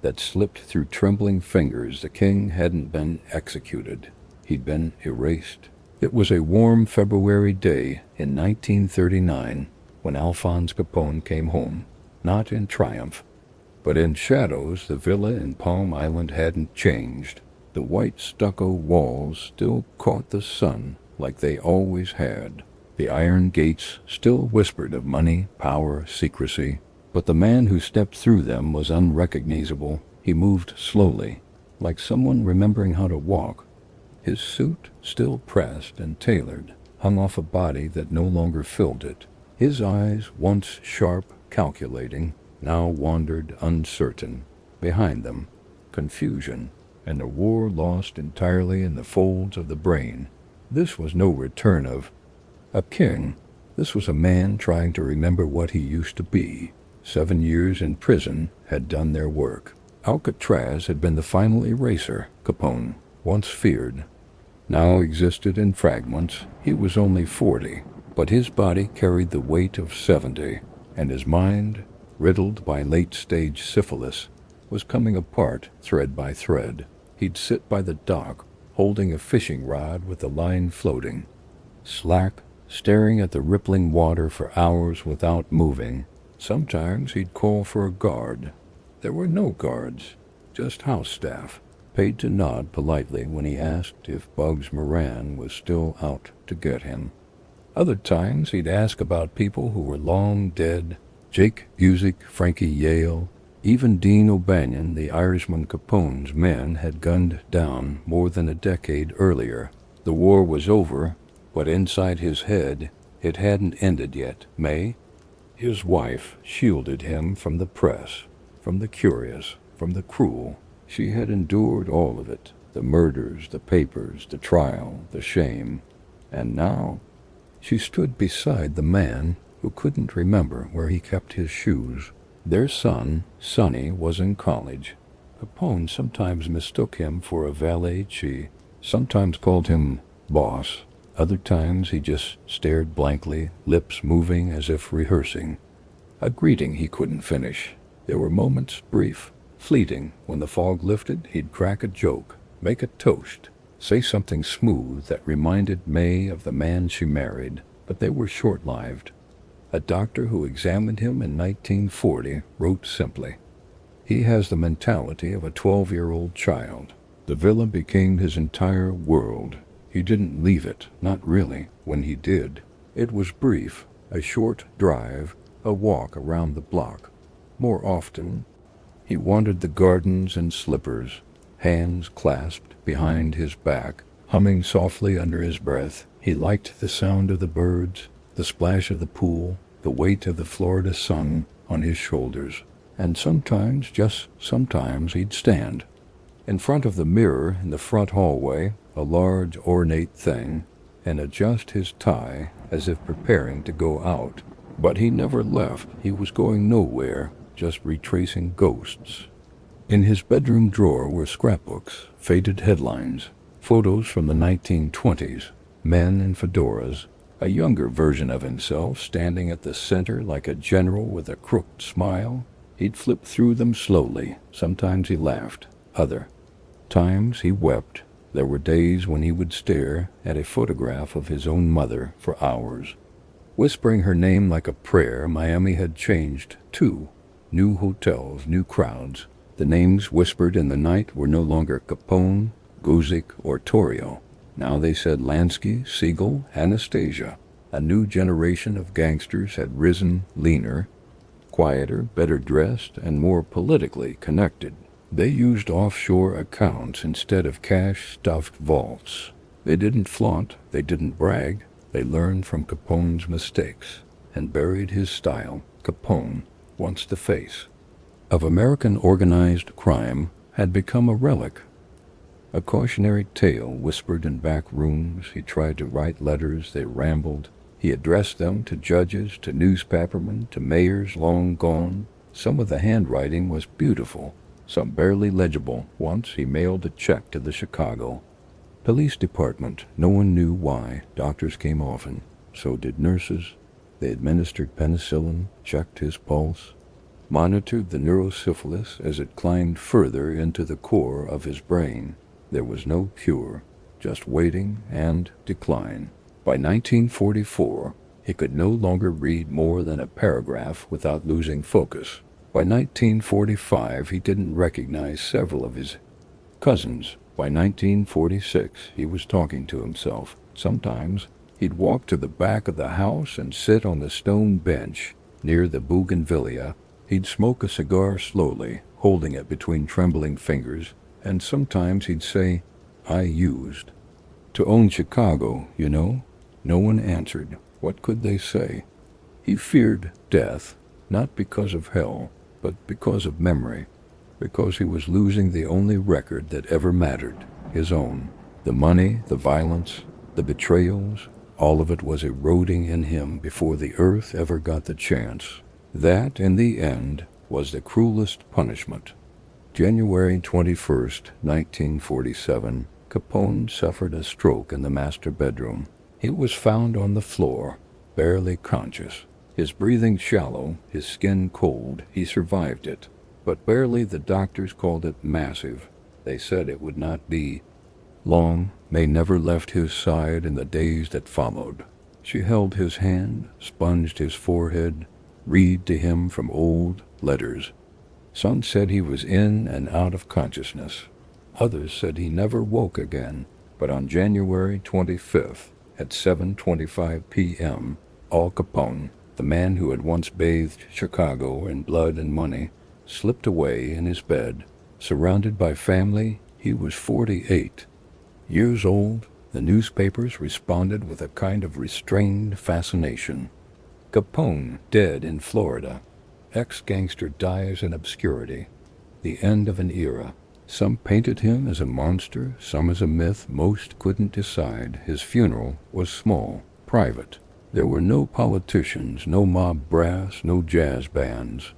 that slipped through trembling fingers. The king hadn't been executed. He'd been erased. It was a warm February day in 1939 when Alphonse Capone came home, not in triumph, but in shadows. The villa in Palm Island hadn't changed. The white stucco walls still caught the sun like they always had. The iron gates still whispered of money, power, secrecy, but the man who stepped through them was unrecognizable. He moved slowly, like someone remembering how to walk. His suit, still pressed and tailored, hung off a body that no longer filled it. His eyes, once sharp, calculating, now wandered uncertain. Behind them, confusion, and a war lost entirely in the folds of the brain. This was no return of a king. This was a man trying to remember what he used to be. 7 years in prison had done their work. Alcatraz had been the final eraser Capone once feared. Now existed in fragments. He was only 40, but his body carried the weight of 70, and his mind, riddled by late-stage syphilis, was coming apart thread by thread. He'd sit by the dock, holding a fishing rod with the line floating, slack, staring at the rippling water for hours without moving. Sometimes he'd call for a guard. There were no guards, just house staff, paid to nod politely when he asked if Bugs Moran was still out to get him. Other times he'd ask about people who were long dead, Jake Busick, Frankie Yale, Even Dean O'Banion, the Irishman Capone's men had gunned down more than a decade earlier. The war was over, but inside his head, it hadn't ended yet. May, his wife, shielded him from the press, from the curious, from the cruel. She had endured all of it, the murders, the papers, the trial, the shame. And now, she stood beside the man who couldn't remember where he kept his shoes. Their son, Sonny, was in college. Capone sometimes mistook him for a valet. She sometimes called him boss. Other times he just stared blankly, lips moving as if rehearsing. A greeting he couldn't finish. There were moments, brief, fleeting. When the fog lifted, he'd crack a joke, make a toast, say something smooth that reminded May of the man she married, but they were short-lived. A doctor who examined him in 1940 wrote simply, "He has the mentality of a 12-year-old child." The villa became his entire world. He didn't leave it, not really. When he did, it was brief, a short drive, a walk around the block. More often, he wandered the gardens in slippers, hands clasped behind his back, humming softly under his breath. He liked the sound of the birds, the splash of the pool, the weight of the Florida sun on his shoulders. And sometimes, just sometimes, he'd stand in front of the mirror in the front hallway, a large ornate thing, and adjust his tie as if preparing to go out. But he never left. He was going nowhere, just retracing ghosts. In his bedroom drawer were scrapbooks, faded headlines, photos from the 1920s, men in fedoras, a younger version of himself standing at the center like a general with a crooked smile. He'd flip through them slowly. Sometimes he laughed. Other times he wept. There were days when he would stare at a photograph of his own mother for hours. Whispering her name like a prayer, Miami had changed, too. New hotels, new crowds. The names whispered in the night were no longer Capone, Guzik, or Torrio. Now they said Lansky, Siegel, Anastasia. A new generation of gangsters had risen, leaner, quieter, better dressed, and more politically connected. They used offshore accounts instead of cash-stuffed vaults. They didn't flaunt, they didn't brag. They learned from Capone's mistakes and buried his style. Capone, once the face of American organized crime, had become a relic. A cautionary tale whispered in back rooms. He tried to write letters, they rambled. He addressed them to judges, to newspapermen, to mayors long gone. Some of the handwriting was beautiful, some barely legible. Once he mailed a check to the Chicago Police Department. No one knew why. Doctors came often. So did nurses. They administered penicillin, checked his pulse, monitored the neurosyphilis as it climbed further into the core of his brain. There was no cure, just waiting and decline. By 1944, he could no longer read more than a paragraph without losing focus. By 1945, he didn't recognize several of his cousins. By 1946, he was talking to himself. Sometimes, he'd walk to the back of the house and sit on the stone bench near the bougainvillea. He'd smoke a cigar slowly, holding it between trembling fingers, and sometimes he'd say, "I used to own Chicago, you know." No one answered. What could they say? He feared death, not because of hell, but because of memory, because he was losing the only record that ever mattered, his own. The money, the violence, the betrayals, all of it was eroding in him before the earth ever got the chance. That, in the end, was the cruelest punishment. January 21st, 1947, Capone suffered a stroke in the master bedroom. He was found on the floor, barely conscious, his breathing shallow, his skin cold. He survived it, but barely. The doctors called it massive. They said it would not be long. May never left his side in the days that followed. She held his hand, sponged his forehead, read to him from old letters. Some said he was in and out of consciousness. Others said he never woke again. But on January 25th, at 7:25 p.m., Al Capone, the man who had once bathed Chicago in blood and money, slipped away in his bed, surrounded by family. He was 48 years old. The newspapers responded with a kind of restrained fascination. Capone dead in Florida. Ex-gangster dies in obscurity. The end of an era. Some painted him as a monster, some as a myth. Most couldn't decide. His funeral was small, private. There were no politicians, no mob brass, no jazz bands,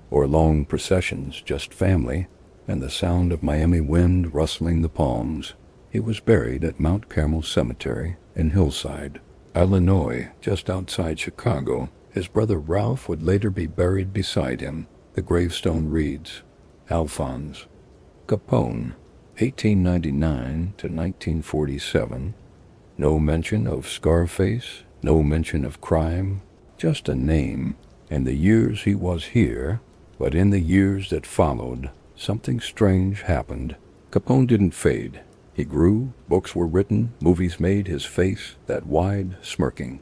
or long processions, just family and the sound of Miami wind rustling the palms. He was buried at Mount Carmel Cemetery in Hillside, Illinois, just outside Chicago. His brother Ralph would later be buried beside him. The gravestone reads, Alphonse Capone, 1899 to 1947. No mention of Scarface, no mention of crime, just a name. And the years he was here, but in the years that followed, something strange happened. Capone didn't fade. He grew, books were written, movies made. His face, that wide, smirking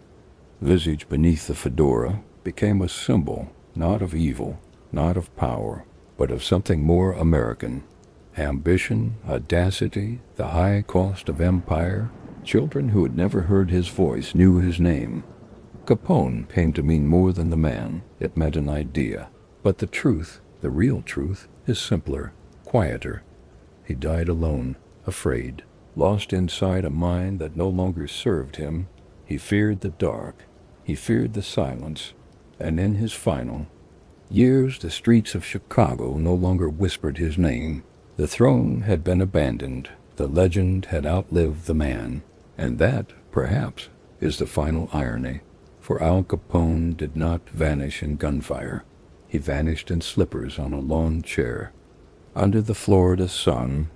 visage beneath the fedora, became a symbol, not of evil, not of power, but of something more American. Ambition, audacity, the high cost of empire. Children who had never heard his voice knew his name. Capone came to mean more than the man. It meant an idea. But the truth, the real truth, is simpler, quieter. He died alone, afraid, lost inside a mind that no longer served him. He feared the dark. He feared the silence. And in his final years, the streets of Chicago no longer whispered his name. The throne had been abandoned. The legend had outlived the man. And that, perhaps, is the final irony. For Al Capone did not vanish in gunfire. He vanished in slippers on a lawn chair. Under the Florida sun,